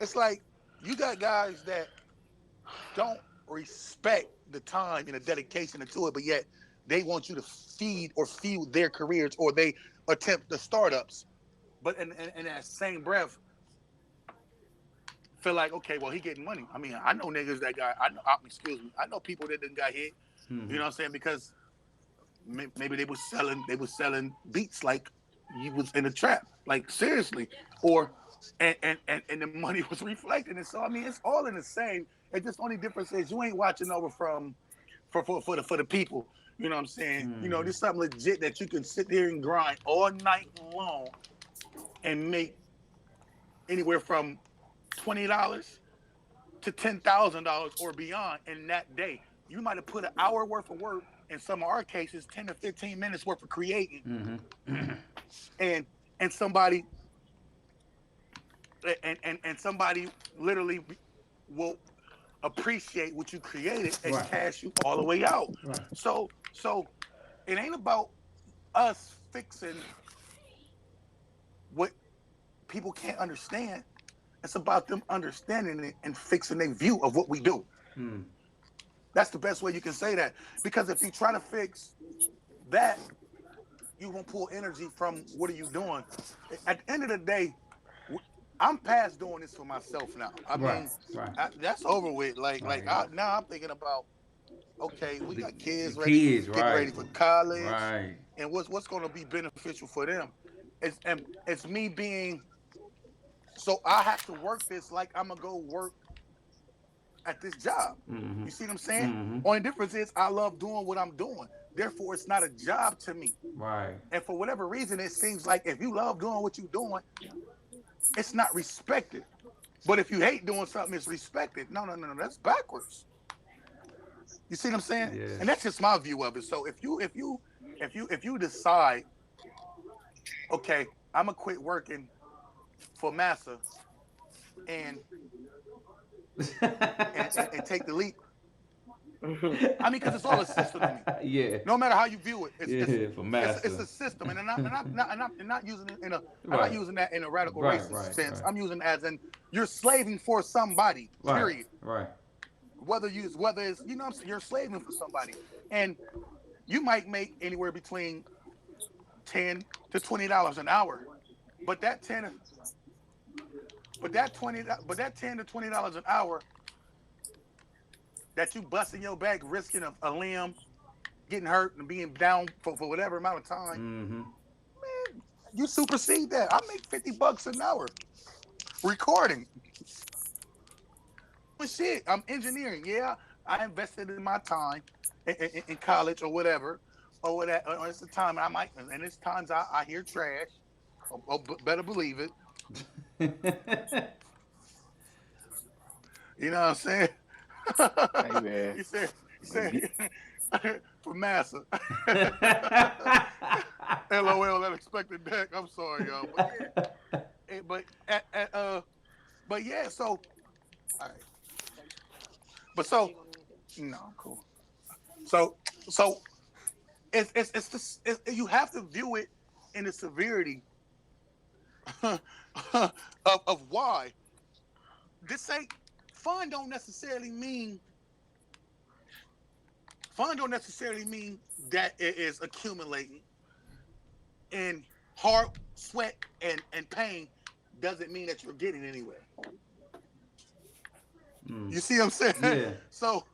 it's like you got guys that don't respect the time and the dedication into it, but yet they want you to feed or fuel their careers, or they attempt the startups. But in that same breath, feel like, okay, well, he getting money. I mean, I know niggas that got, excuse me, I know people that didn't got hit. You Hmm. know what I'm saying? Because maybe they was selling beats like you was in a trap, like seriously, or and the money was reflecting it. So I mean, it's all in the same. It just only difference is you ain't watching over from for the people. You know what I'm saying? You know, Hmm. there's something legit that you can sit there and grind all night long and make anywhere from $20 to $10,000 or beyond in that day. You might have put an hour worth of work, in some of our cases, 10 to 15 minutes worth of creating, and and somebody and somebody literally will appreciate what you created and Right. cash you all the way out. Right. So it ain't about us fixing what people can't understand. It's about them understanding it and fixing their view of what we do. Mm. That's the best way you can say that. Because if you try to fix that, you won't pull energy from what are you doing. At the end of the day, I'm past doing this for myself now. I mean, that's over with. Now I'm thinking about, okay, we got kids getting ready for college, and what's going to be beneficial for them. It's me being. So I have to work this like I'm gonna go work at this job. Mm-hmm. You see what I'm saying? Mm-hmm. Only difference is I love doing what I'm doing. Therefore, it's not a job to me. Right. And for whatever reason, it seems like if you love doing what you're doing, it's not respected. But if you hate doing something, it's respected. No. That's backwards. You see what I'm saying? Yeah. And that's just my view of it. So if you decide, okay, I'm gonna quit working for Massa and take the leap. I mean, because it's all a system to me. Yeah. No matter how you view it, it's a system, and I'm not using it I'm not using that in a radical racist sense. I'm using it as in you're slaving for somebody. Period. Right. Whether it's you know what I'm saying, you're slaving for somebody, and you might make anywhere between $10 to $20 an hour, but that $10 to $20 an hour that you busting your back, risking a limb, getting hurt, and being down for whatever amount of time, man, you supersede that. I make $50 an hour recording. But shit, I'm engineering. Yeah, I invested in my time in college or whatever, or it's the time and it's times I hear trash. Better believe it. You know what I'm saying? Hey, man. You said for Massa. LOL, unexpected deck. I'm sorry, y'all. But yeah, so all right. But so no, I'm cool. So it's just you have to view it in the severity of why. This ain't fun don't necessarily mean that it is accumulating, and hard sweat and pain doesn't mean that you're getting anywhere. You see what I'm saying? Yeah. So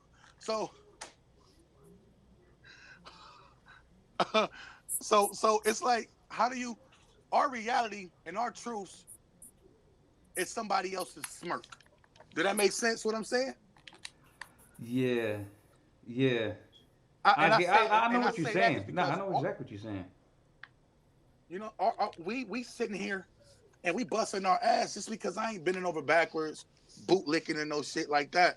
it's like, how do you, our reality and our truths is somebody else's smirk. Did that make sense what I'm saying? Yeah. I know what you're saying. No, I know exactly what you're saying. You know, we sitting here and we busting our ass just because I ain't bending over backwards, bootlicking and no shit like that.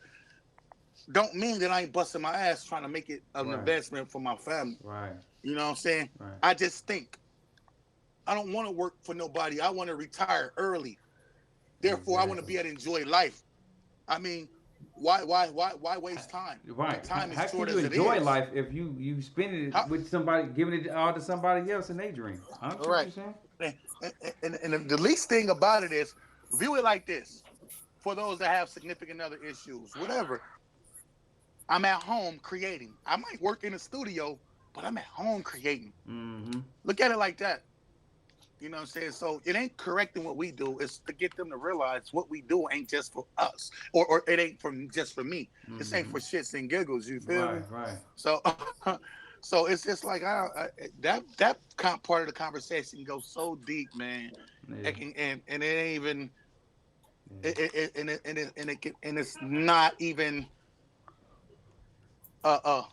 Don't mean that I ain't busting my ass trying to make it an investment for my family. Right. You know what I'm saying? Right. I just think I don't want to work for nobody. I want to retire early. Therefore, I want to be able to enjoy life. I mean, why waste time? Right. Time is How short can you as it enjoy is. life if you spend it with somebody, giving it all to somebody else in their dream? I understand what you're saying. And the least thing about it is, view it like this. For those that have significant other issues, whatever. I'm at home creating. I might work in a studio, but I'm at home creating. Mm-hmm. Look at it like that. You know what I'm saying? So it ain't correcting what we do. It's to get them to realize what we do ain't just for us, or it ain't just for me. Mm-hmm. This ain't for shits and giggles. You feel me? Right. So, so it's just like that part of the conversation goes so deep, man. Yeah. And it ain't even. Yeah. And it's not even a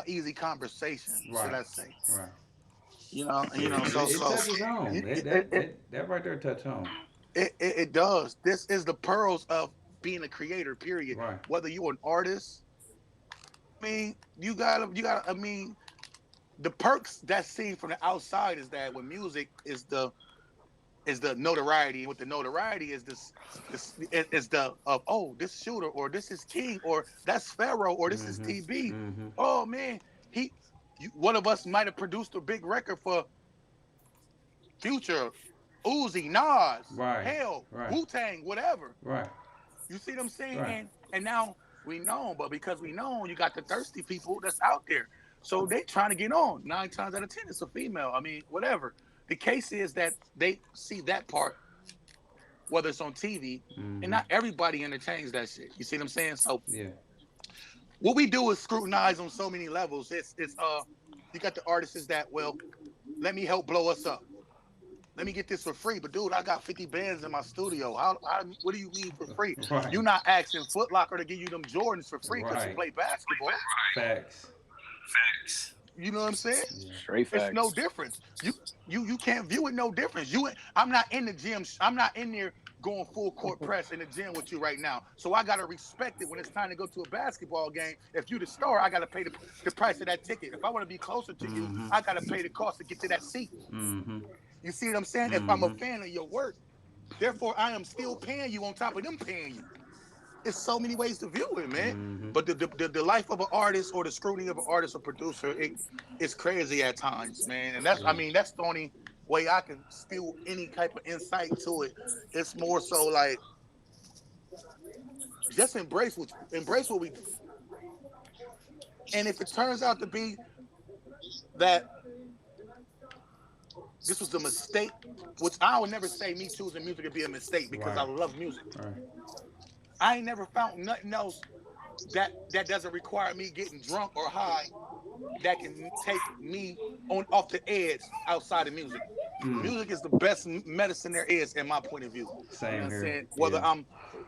easy conversation. Right. Should I say? Right. You know, it touches home. That right there touch home. It does. This is the pearls of being a creator. Period. Right. Whether you're an artist, I mean, you gotta. I mean, the perks that's seen from the outside is that when music is the notoriety. What the notoriety is is the of oh, this shooter, or this is King, or that's Pharaoh, or this is Mm-hmm. TB. Mm-hmm. Oh man, he one of us might have produced a big record for Future, Uzi, Nas, Right. hell, Right. Wu Tang, whatever. Right. You see what I'm saying? Right. And now we know, but because we know, you got the thirsty people that's out there. So they trying to get on. 9 times out of 10, it's a female. I mean, whatever. The case is that they see that part, whether it's on TV, Mm-hmm. and not everybody entertains that shit. You see what I'm saying? So Yeah. what we do is scrutinize on so many levels. It's you got the artists that, well, let me help blow us up. Let me get this for free. But dude, I got 50 bands in my studio. What do you mean for free? Right. You're not asking Foot Locker to give you them Jordans for free because you Right. play basketball. Facts. You know what I'm saying? Yeah. Straight facts. It's no difference. You can't view it no difference. I'm not in the gym. I'm not in there going full court press in the gym with you right now. So I gotta respect it when it's time to go to a basketball game. If you the star, I gotta pay the price of that ticket. If I want to be closer to you, Mhm. I gotta pay the cost to get to that seat. Mm-hmm. You see what I'm saying? If I'm a fan of your work, therefore I am still paying you on top of them paying you. It's so many ways to view it, man. Mhm. But the life of an artist or the scrutiny of an artist or producer, it's crazy at times, man. And that's that's the only way I can steal any type of insight to it. It's more so like just embrace what we do. And if it turns out to be that this was a mistake, which I would never say me choosing music would be a mistake because I Right. love music. Right. I ain't never found nothing else that doesn't require me getting drunk or high that can take me on off the edge outside of music. Mm. Music is the best medicine there is in my point of view. Same You know what I'm here. saying? Yeah.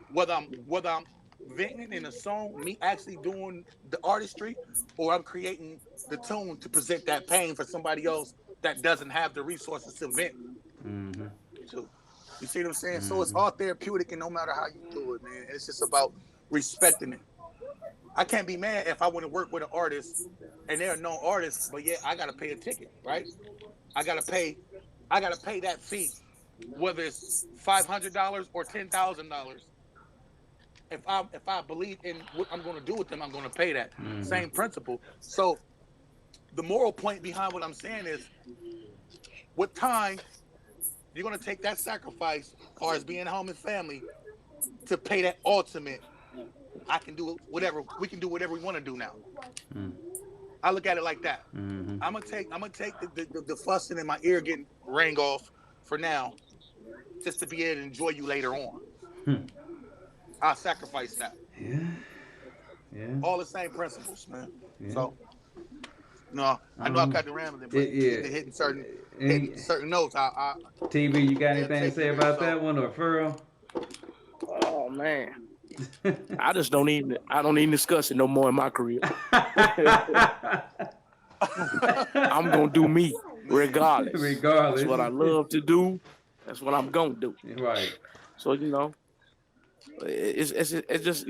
Whether I'm venting in a song, me actually doing the artistry, or I'm creating the tune to present that pain for somebody else that doesn't have the resources to vent Mm-hmm. to. You see what I'm saying? So it's all therapeutic, and no matter how you do it, man, it's just about respecting it. I can't be mad if I want to work with an artist and they're a known artist, but yeah, I gotta pay a ticket, right? I gotta pay that fee, whether it's $500 or $10,000. If I believe in what I'm gonna do with them, I'm gonna pay that. Mhm. Same principle. So the moral point behind what I'm saying is, with time, you're gonna take that sacrifice, as far as being home and family, to pay that ultimate. I can do whatever we can do whatever we want to do now. Mm. I look at it like that. Mm-hmm. I'm gonna take the fussing in my ear getting rang off for now, just to be able to enjoy you later on. Hmm. I'll sacrifice that. Yeah. Yeah. All the same principles, man. Yeah. So no, I know I got the rambling, but hitting certain notes. TV, you got anything to take say it, about so- that one, or Furrow? Oh man, I don't even discuss it no more in my career. I'm gonna do me regardless. Regardless. That's what I love to do. That's what I'm gonna do. Right. So it's just it's I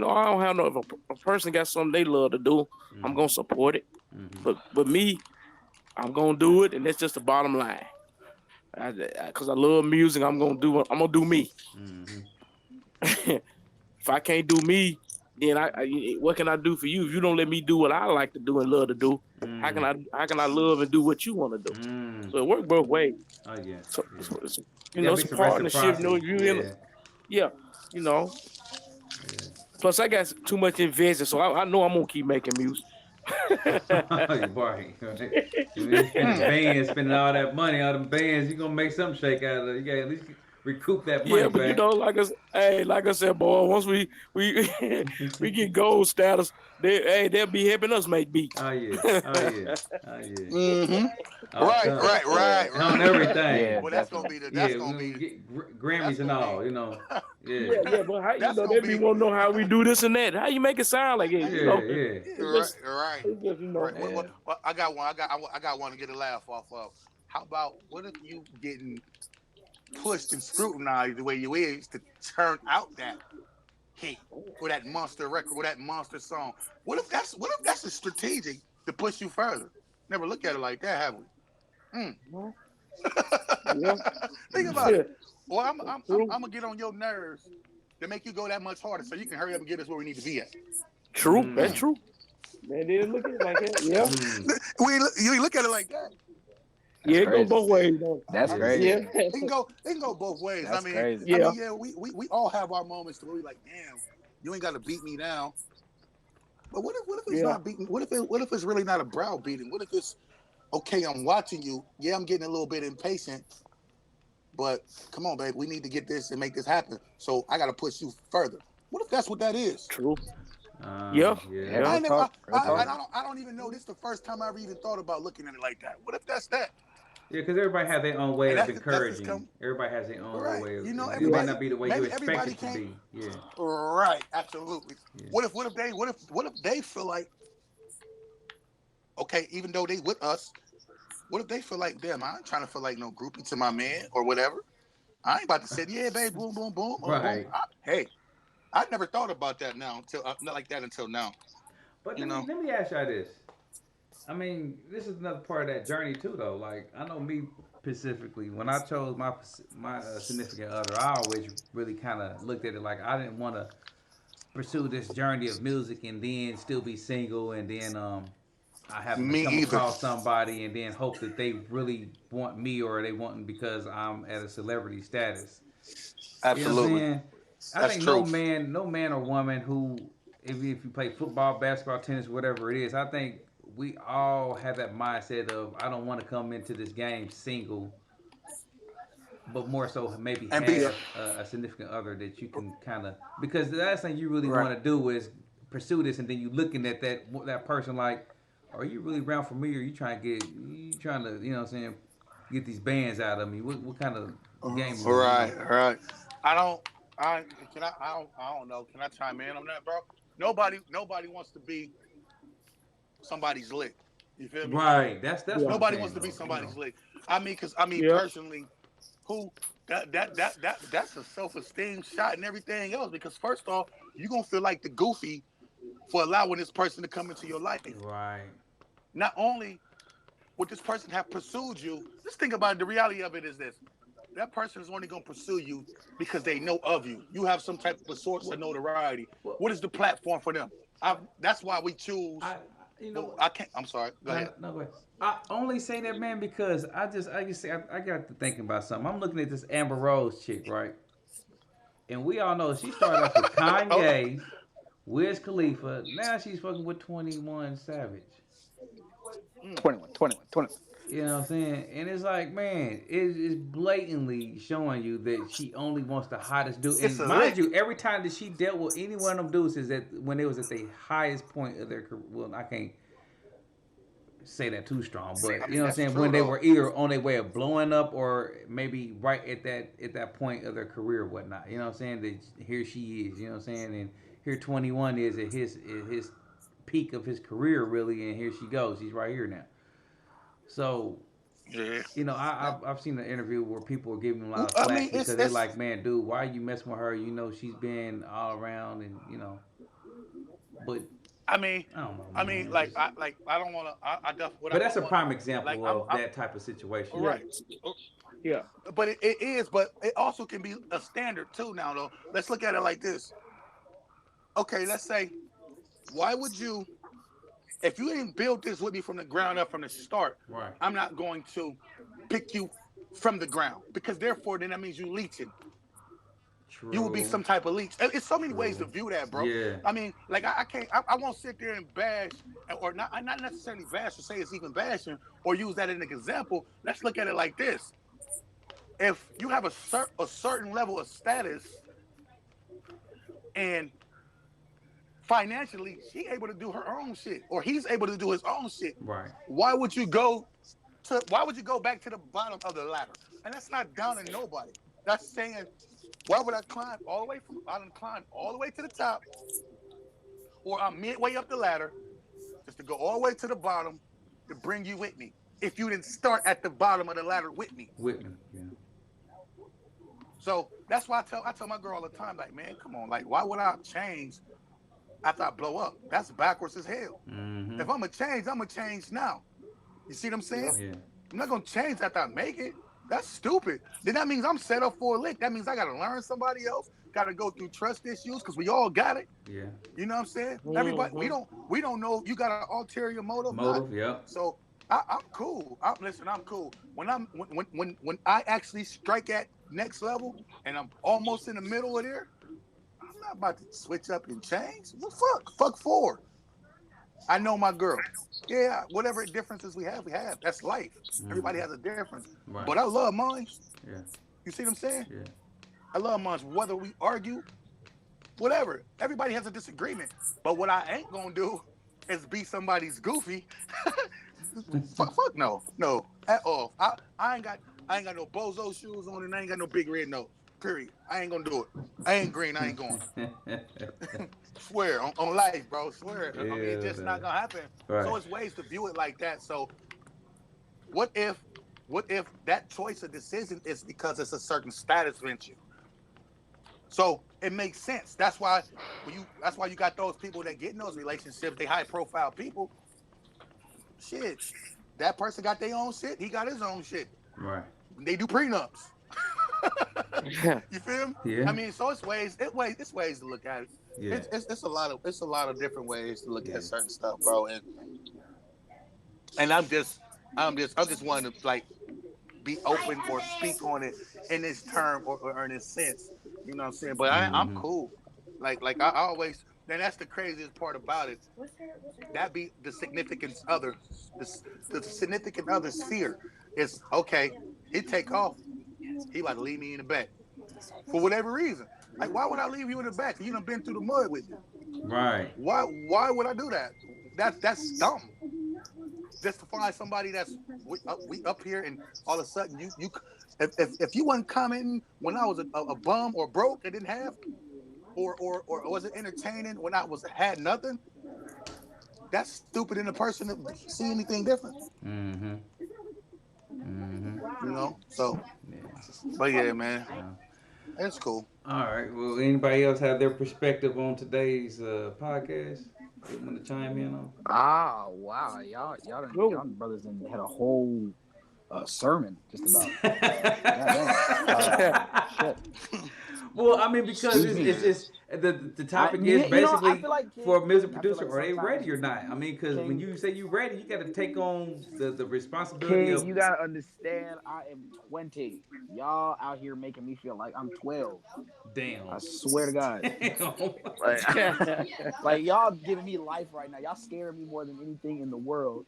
don't have no. If a person got something they love to do, I'm gonna support it. Mm-hmm. But me, I'm gonna do it, and that's just the bottom line. Because I love music, I'm gonna do me. Mm-hmm. If I can't do me, then what can I do for you? If you don't let me do what I like to do and love to do, how can I love and do what you want to do? Mm. So it works both ways. Oh yeah. So, Yeah. it's Gotta it's be a some partnership. reciprocity. Yeah. Plus, I got too much invested, so I know I'm gonna keep making music. Right. Spending all that money, all them bands, you gonna make something shake out of it. You gotta at least recoup that money Yeah, but back. like I said, boy, once we we get gold status, they'll be helping us make beats. Oh yeah. Mm-hmm. All Right, done. right. On everything. Yeah. Well, that's gonna be Grammys and all, Yeah. Yeah, but how That's they gonna be be- want to know how we do this and that. How you make it sound like it? Right. It's just, Right. Well, I got one. I got one to get a laugh off of. How about what if you getting pushed and scrutinized the way you is to turn out that hit or that monster record or that monster song. What if that's a strategic to push you further? Never look at it like that, have we? Well, yeah. Think about Yeah. it. Or I'm True. gonna get on your nerves to make you go that much harder so you can hurry up and get us where we need to be at. True. That's true. Man, did look at it like that. Yeah. You look at it like that. Yeah, it go crazy. both ways though. That's Yeah. crazy. Yeah. It can go both ways. That's I mean, crazy. Yeah. yeah, we all have our moments where we like, damn, you ain't gotta beat me down. But what if it's Yeah. not beating? What if it's really not a brow beating? What if it's okay, I'm watching you. Yeah, I'm getting a little bit impatient. But come on, babe, we need to get this and make this happen. So I gotta push you further. What if that's what that is? True. Yeah. Yeah. I Real talk. don't even know. This is the first time I ever even thought about looking at it like that. What if that's that? Yeah, because everybody has their own way And of that's just encouraging. Everybody has their own Right. way of. You know, it may not be the way you maybe expect everybody it to be. Yeah. Right, absolutely. Yeah. What if they feel like, okay, even though they with us, what if they feel like, damn, I ain't trying to feel like no groupie to my man or whatever. I ain't about to say, yeah, babe, boom, boom, boom. Boom, Right. boom. Hey, I never thought about that now until not like that until now. But You let me ask y'all this. I mean, this is another part of that journey too, though. Like I know me specifically, when I chose my significant other, I always really kind of looked at it like I didn't want to pursue this journey of music and then still be single and then I happen to Me come either. across somebody and then hope that they really want me or they want me because I'm at a celebrity status. You know what I'm Absolutely. saying? I That's think true. no man or woman who, if you play football, basketball, tennis, whatever it is, I think we all have that mindset of I don't want to come into this game single, but more so maybe And be have a significant other that you can kind of, because the last thing you really Right. want to do is pursue this and then you looking at that person like, are you really around for me or you trying to you know what I'm saying, get these bands out of me? What kind of game? Right. I don't. I don't know. Can I chime in on that, bro? Nobody wants to be somebody's lick. You feel me? Right. That's what I'm Nobody saying, wants to be though, somebody's you know. lick. I mean, Yeah. personally, who that's a self-esteem shot and everything else. Because first off, you're gonna feel like the goofy for allowing this person to come into your life. Right. Not only would this person have pursued you, just think about it. The reality of it is this: that person is only gonna pursue you because they know of you. You have some type of source of notoriety. What is the platform for them? That's why we choose. You know, I can't. I'm sorry. Go ahead. no, go ahead. I only say that, man, because I got to thinking about something. I'm looking at this Amber Rose chick, right? And we all know she started off with Kanye, Wiz Khalifa. Now she's fucking with 21 Savage. 21. You know what I'm saying? And it's like, man, it's blatantly showing you that she only wants the hottest dude. It's And a mind lick. you, every time that she dealt with any one of them dudes is that when they was at the highest point of their career. Well, I can't say that too strong, but I mean, you know what I'm that's saying? true, When they though. were either on their way of blowing up or maybe right at that point of their career or whatnot. You know what I'm saying? That here she is, you know what I'm saying? And here 21 is at his peak of his career really, and here she goes. He's right here now. So, Yeah. you know, I've seen an interview where people were giving him a lot I of flack mean, because they're like, man, dude, why are you messing with her? You know, she's been all around, and you know, but I mean, I don't know. I mean, man. like, I don't want to. I definitely. But that's a prime example like, of I'm- that type of situation. Right. Yeah. But it is. But it also can be a standard too. Now, though, let's look at it like this. Okay, let's say, why would you? If you didn't build this with me from the ground up from the start, Right. I'm not going to pick you from the ground because therefore then that means you leeching. True. You will be some type of leech. It's so many ways to True. view that, bro. Yeah. I mean, like I can't. I won't sit there and bash, or not necessarily bash or say it's even bashing, or use that as an example. Let's look at it like this: if you have a certain level of status, and financially she able to do her own shit, or he's able to do his own shit, Right. why would you go back to the bottom of the ladder? And that's not down on nobody. That's saying, why would I climb all the way to the top, or I'm midway up the ladder, just to go all the way to the bottom to bring you with me? If you didn't start at the bottom of the ladder with me, Whitman. Yeah. So that's why I tell my girl all the time, like, man, come on, like, why would I change after I blow up? That's backwards as hell. Mm-hmm. If I'm gonna change now. You see what I'm saying? Yeah. I'm not gonna change after I make it. That's stupid. Then that means I'm set up for a lick. That means I gotta learn somebody else. Gotta go through trust issues because we all got it. Yeah. You know what I'm saying? Everybody, Mhm. we don't know if you got an ulterior motive, not. Motive. Yep. So I'm cool. I'm cool. When I actually strike at next level and I'm almost in the middle of there, I'm not about to switch up and change. Well, fuck forward. I know my girl. Yeah, whatever differences we have, we have. That's life. Everybody has a difference. Right. But I love mine. Yeah. You see what I'm saying? Yeah. I love mine. Whether we argue, whatever. Everybody has a disagreement. But what I ain't gonna do is be somebody's goofy. fuck no at all. I ain't got no bozo shoes on and I ain't got no big red nose. Period. I ain't gonna do it. I ain't green. I ain't going. Swear on life, bro. Swear. I mean, it's just not gonna happen. Right. So it's ways to view it like that. So what if that choice of decision is because it's a certain status venture? So it makes sense. That's why you got those people that get in those relationships, they high profile people. Shit. That person got their own shit, he got his own shit. Right. They do prenups. You feel me? Yeah. I mean, so it's ways to look at it. Yeah. It's a lot of different ways to look Yeah. at certain stuff, bro. And I'm just wanting to like be open or speak on it in this term or in this sense. You know what I'm saying? But I'm cool. Like I always. And that's the craziest part about it. That be the significant other. The significant other's fear is okay. He take off. He about to leave me in the back for whatever reason. Like, why would I leave you in the back? You done been through the mud with me. Right. Why would I do that? That's dumb. Just to find somebody that's we up here and all of a sudden you if you wasn't commenting when I was a bum or broke and didn't have or wasn't entertaining when I had nothing, that's stupid in a person to see anything different. Mm-hmm. Mm-hmm. You know? So Yeah. but yeah, man. Yeah. It's cool. All right. Well, anybody else have their perspective on today's podcast? They want to chime in on? Ah, wow, y'all brothers done had a whole sermon just about. Shit. Well, I mean, because it's the topic is basically I feel like, kid, for a music I feel producer, like are they ready sometimes- or not? I mean, because when King- you say you ready, you got to take on the responsibility Kid, of. you gotta understand, I am 20. Y'all out here making me feel like I'm 12. Damn. I swear to God. Damn. Like y'all giving me life right now. Y'all scaring me more than anything in the world.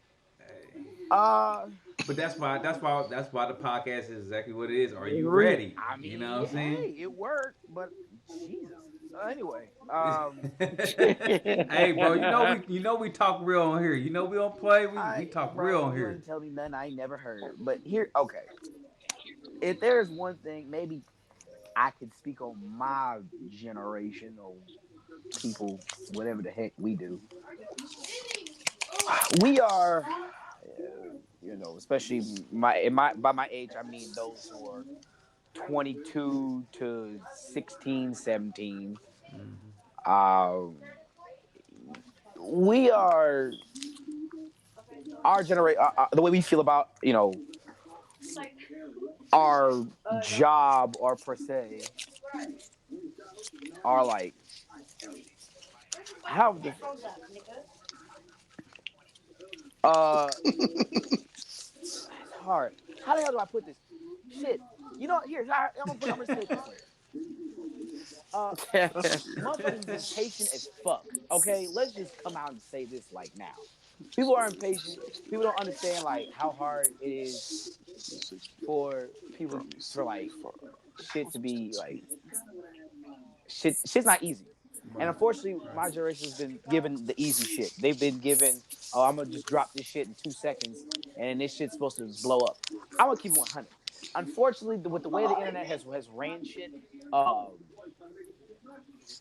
But that's why the podcast is exactly what it is. Are you Real. ready? I mean, you know what I'm saying? hey, it worked, but Jesus. Anyway, Hey, bro, you know we talk real on here. You know we don't play. We talk bro, real on you here. ain't tell me nothing I ain't never heard. But here, okay. If there's one thing, maybe I could speak on my generation or people, whatever the heck we do. We are, especially by my age, I mean those who are 22 to 16, 17. We are our generation. The way we feel about our job or per se are like how the it's hard. How the hell do I put this? Shit. Here, I'm gonna say it this way. Motherfuckers been patient as fuck. Okay, let's just come out and say this like now. People are impatient. People don't understand like how hard it is for people for like shit to be like shit's not easy. And unfortunately, my generation's been given the easy shit. They've been given, oh, I'm gonna just drop this shit in 2 seconds, and this shit's supposed to just blow up. I'm gonna keep it 100. Unfortunately, with the way the internet has ran shit,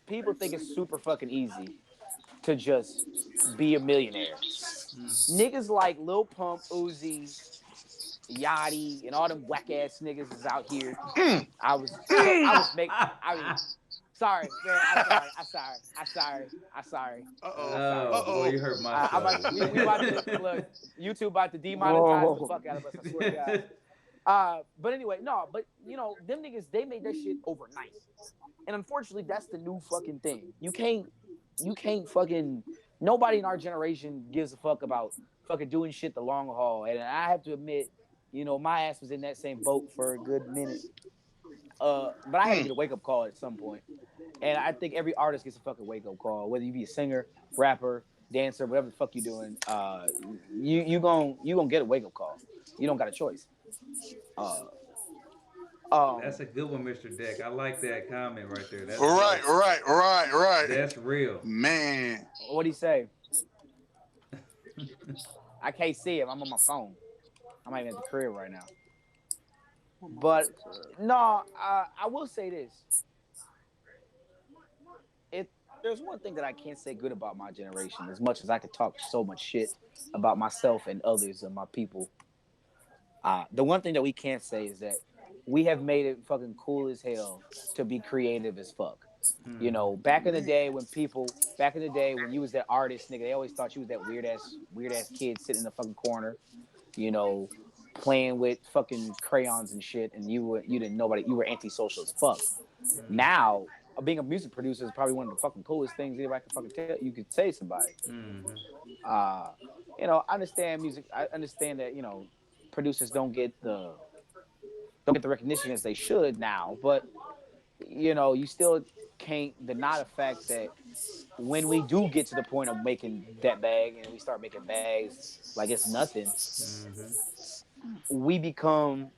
people think it's super fucking easy to just be a millionaire. Niggas like Lil Pump, Uzi, Yachty, and all them whack ass niggas is out here. Mm, I mm. was make. I mean, sorry, man. I'm sorry. Uh-oh. I'm sorry. Oh boy, Uh-oh. you hurt my I'm soul. about, we about to look. YouTube about to demonetize the Whoa. fuck out of us. I swear to God. But anyway, no. But you know, them niggas, they made that shit overnight, and unfortunately, that's the new fucking thing. You can't fucking. Nobody in our generation gives a fuck about fucking doing shit the long haul, and I have to admit, you know, my ass was in that same boat for a good minute. But I had to get a wake up call at some point. And I think every artist gets a fucking wake up call, whether you be a singer, rapper, dancer, whatever the fuck you doing. You gonna get a wake up call. You don't got a choice. Uh, That's a good one, Mr. Deck. I like that comment right there. That's Right, dope. right. That's real. Man. what do you say? I can't see him. I'm on my phone. I'm not even at the crib right now. But no, I will say this. It There's one thing that I can't say good about my generation, as much as I could talk so much shit about myself and others and my people. The one thing that we can't say is that we have made it fucking cool as hell to be creative as fuck. You Hmm. know, back in the day when you was that artist, nigga, they always thought you was that weird ass kid sitting in the fucking corner, you know, playing with fucking crayons and shit, and you didn't nobody, you were antisocial as fuck. Now, being a music producer is probably one of the fucking coolest things anybody can fucking tell you could say to somebody. Hmm. Uh, you know, I understand music. I understand that producers don't get the recognition as they should now, but you still can't deny the fact that when we do get to the point of making that bag and we start making bags like it's nothing, Hmm. we become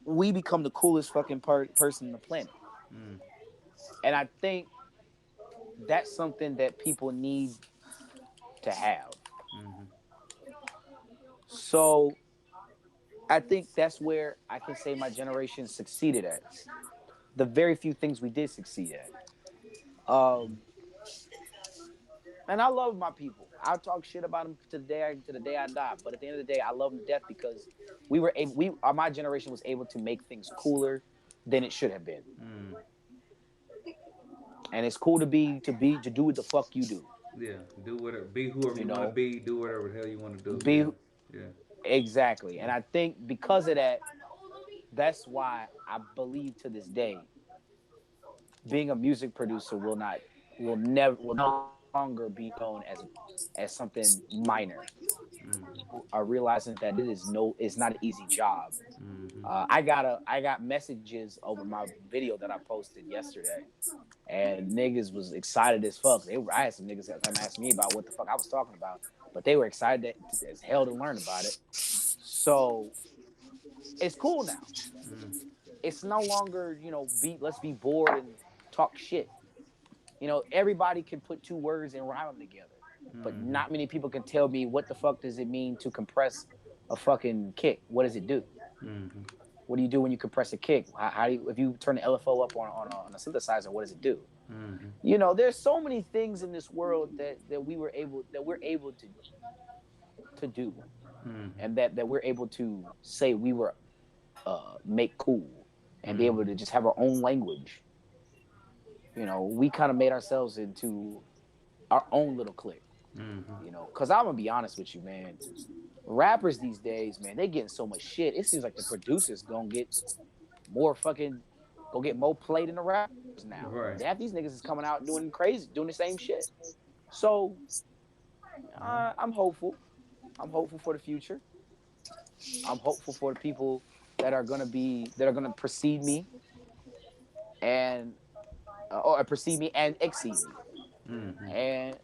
we become the coolest fucking person on the planet. Hmm. And I think that's something that people need to have. Hmm. So I think that's where I can say my generation succeeded at. The very few things we did succeed at. Um, and I love my people. I'll talk shit about them to the day I die. But at the end of the day, I love them to death because my generation was able to make things cooler than it should have been. Hmm. And it's cool to do what the fuck you do. Yeah. Do whatever. Be whoever You you want to know, be. Do whatever the hell you want to do. be Yeah. Yeah. exactly. And I think because of that, that's why I believe to this day, being a music producer will no longer be known as something minor. Hmm. Are realizing that it's not an easy job. Hmm. I got messages over my video that I posted yesterday, and niggas was excited as fuck. I had some niggas that time asking me about what the fuck I was talking about, but they were excited as hell to learn about it. So it's cool now. Hmm. It's no longer let's be bored and talk shit. Everybody can put two words and rhyme them together, but Hmm. not many people can tell me what the fuck does it mean to compress a fucking kick. What does it do? Hmm. What do you do when you compress a kick? How do you, if you turn the LFO up on a synthesizer, what does it do? Hmm. There's so many things in this world that we're able to do, Hmm. and that we're able to say we were make cool and be able Hmm. to just have our own language. We kind of made ourselves into our own little clique. Hmm. Because I'm gonna be honest with you, man. Rappers these days, man, they getting so much shit. It seems like the producers more fucking gonna get more play than the rappers now. Right. Half these niggas is coming out doing crazy, doing the same shit. So I'm hopeful. I'm hopeful for the future. I'm hopeful for the people that are gonna precede me and or precede me and exceed me. Hmm. And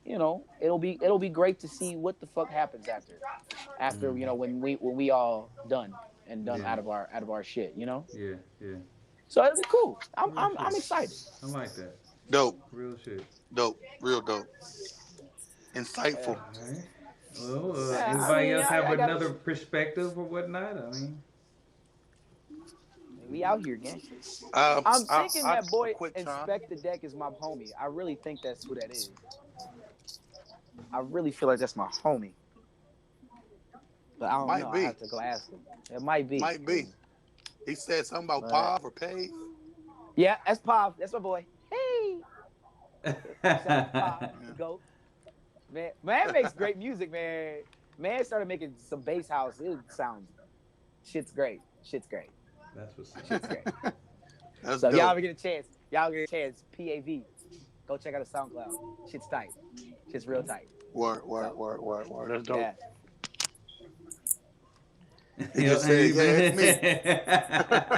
it'll be great to see what the fuck happens after Hmm. when we all done Yeah. out of our shit. Yeah. Yeah. So it'll be cool. Real I'm shit. excited. I like that. Dope, Real shit. dope, real dope. Yeah. Insightful. All right. Well, Yeah, I anybody mean, else have I gotta. another perspective or whatnot? I mean, We out here, gang. Uh, I'm I, thinking I, that a boy quick time. Inspect the Deck is my homie. I really think that's who that is. I really feel like that's my homie. But I don't Might know. I be. have to go ask him. It might be. Might be. He said something about But- Pav or Pave. Yeah, that's Pop. That's my boy. Hey. Shout out to Pop. Yeah. Goat. Man makes great music, man. Man started making some bass house. It sounds shit's great. That's what's up. Shit's great. That's So dope. y'all get a chance. PAV. Go check out the SoundCloud. Shit's tight. Shit's real tight. Word. That's dope. Yeah. He just said, yeah, it's me.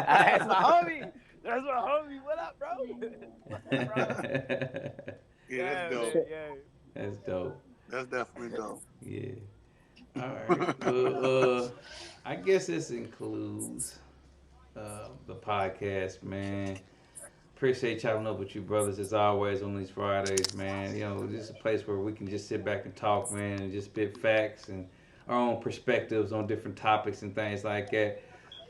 That's my homie. What up, bro? Yeah, that's dope. Man, yeah. That's dope. That's definitely dope. Yeah. All right. Well, I guess this includes the podcast, man. Appreciate chopping up with you, brothers, as always on these Fridays, man. You know, this is a place where we can just sit back and talk, man, and just spit facts and our own perspectives on different topics and things like that.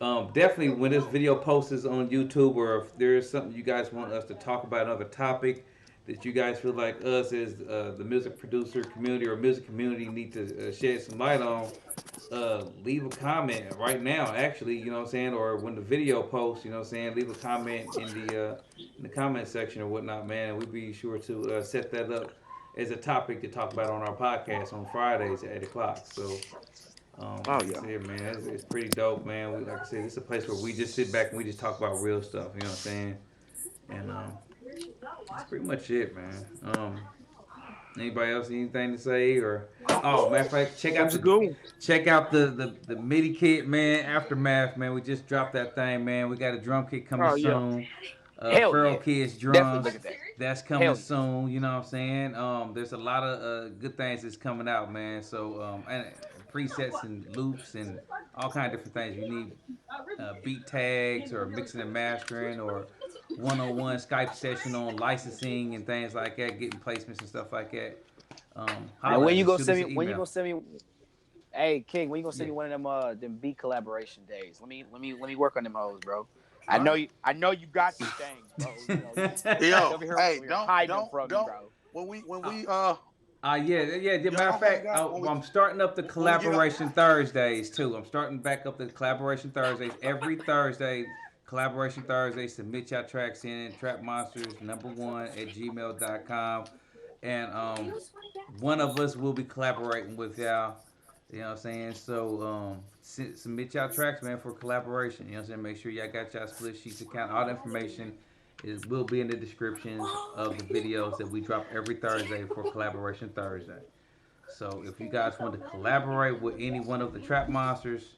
Definitely, when this video posts on YouTube, or if there's something you guys want us to talk about, another topic that you guys feel like us as the music producer community or music community need to shed some light on, leave a comment right now, actually, you know what I'm saying, or when the video posts, you know what I'm saying, leave a comment in the comment section or whatnot, man, and we'll be sure to set that up as a topic to talk about on our podcast on Fridays at 8 o'clock. So, like I said, man, it's pretty dope, man. Like I said, it's a place where we just sit back and we just talk about real stuff, you know what I'm saying? And that's pretty much it, man. Anybody else anything to say? Or matter of fact, check out the MIDI kit, man. Aftermath, man. We just dropped that thing, man. We got a drum kit coming soon. Hell Feral yeah. Kids Definitely drums. look at that. That's coming Hell yeah. soon. You know what I'm saying? There's a lot of good things that's coming out, man. So and presets and loops and all kind of different things. You need beat tags or mixing and mastering or one-on-one Skype session on licensing and things like that, getting placements and stuff like that. And when you go send me, hey King, when you gonna send me one of them beat collaboration days? Let me work on them hoes, bro. I know you got these things, bro. You know, Yo, over here, hey, over here hiding them from me, don't. bro. When we yeah. Matter of fact, I'm starting up the collaboration Thursdays too. I'm starting back up the collaboration Thursdays every Thursday. Collaboration Thursday. Submit your tracks in trapmonsters1@gmail.com, and one of us will be collaborating with y'all. You know what I'm saying? So submit y'all tracks, man, for collaboration. You know what I'm saying? Make sure y'all got y'all split sheets account. All the information will be in the descriptions of the videos that we drop every Thursday for Collaboration Thursday. So if you guys want to collaborate with any one of the Trap Monsters,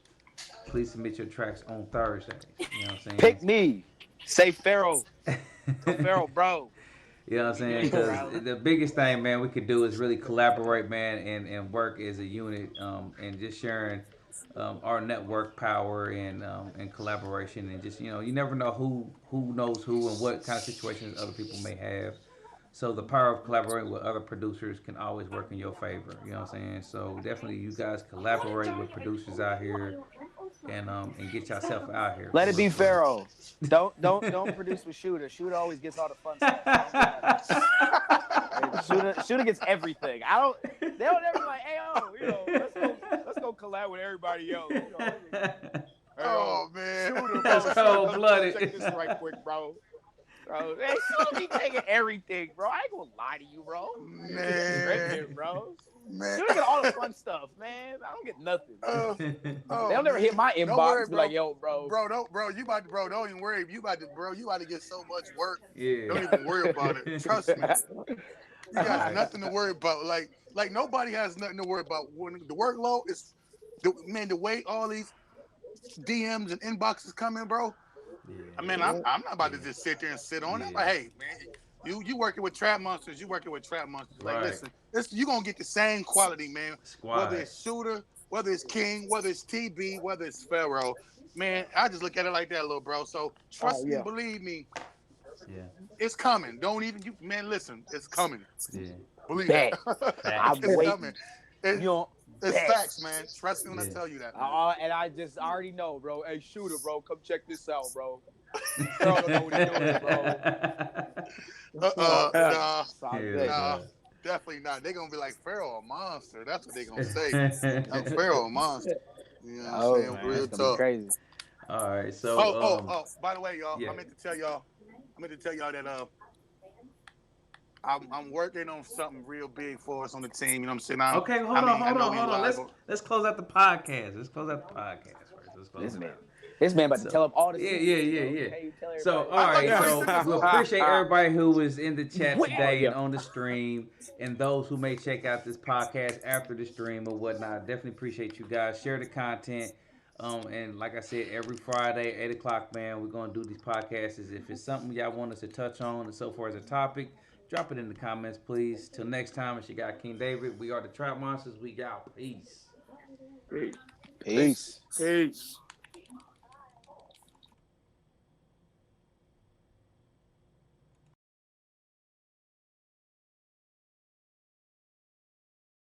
please submit your tracks on Thursdays. You know what I'm saying? Pick me. Say Pharaoh. Pharaoh, bro. You know what I'm saying? Because the biggest thing, man, we could do is really collaborate, man, and work as a unit, and just sharing our network power and collaboration, and just, you know, you never know who knows who and what kind of situations other people may have. So the power of collaborating with other producers can always work in your favor. You know what I'm saying? So definitely, you guys collaborate with producers out here, and get yourself out here. Let it be Pharaoh. Don't produce with Shooter. Shooter always gets all the fun stuff. Shooter gets everything. They don't ever be like, hey, you know, let's go collab with everybody else. You know, oh man, Shooter, That's bro, cold-blooded. Check this right quick, bro. Hey, Shooter be taking everything, bro. I ain't gonna lie to you, bro. man, Bro. man. Shooter get all the fun stuff, man. I don't get nothing. Oh, They'll never hit my Don't inbox worry, and be like, yo, bro. Don't even worry. You about to get so much work. Yeah. Don't even worry about it. Trust me. You got nothing to worry about. Like nobody has nothing to worry about. When the workload is, the way all these DMs and inboxes come in, bro. Yeah. I mean, I'm not about to just sit there and sit on it. Like, hey, man, you working with Trap Monsters. Like, Right. listen, you gonna get the same quality, man. Squad. Whether it's Shooter, whether it's King, whether it's TB, whether it's Pharaoh, man, I just look at it like that, little bro. So trust me, believe me, Yeah. it's coming. Don't even man, listen, it's coming. Yeah. Believe Bet. that. I'm It's waiting. coming. It's Bet. facts, man. Trust me when I tell you that. Man. And I just already know, bro. Hey, Shooter, bro, come check this out, bro. Girl don't know what he's doing, bro. Nah, Sounds good. nah, definitely not. They're gonna be like Pharaoh a monster. That's what they're gonna say. Pharaoh a monster. You know what I'm Oh saying? man, Real it's gonna be talk. crazy. All right, so By the way, y'all, yeah. I meant to tell y'all that I'm working on something real big for us on the team. You know what I'm saying? Okay, I hold on, mean, I hold know on, we hold on. Let's liable. let's close out the podcast. Let's close out the podcast first. Let's close This it man, out. this man about to So tell up all the yeah, secrets. yeah, Bro. yeah. Hey, you tell So everybody. all I thought you right, already so took this we one. appreciate everybody who was in the chat Well, today yeah. and on the stream, and those who may check out this podcast after the stream or whatnot. Definitely appreciate you guys. Share the content. And like I said, every Friday, 8 o'clock, man, we're gonna do these podcasts. If it's something y'all want us to touch on and so far as a topic, drop it in the comments, please. Till next time, it's your guy King David. We are the Trap Monsters. We out. Peace. Peace. Peace. Peace. Peace.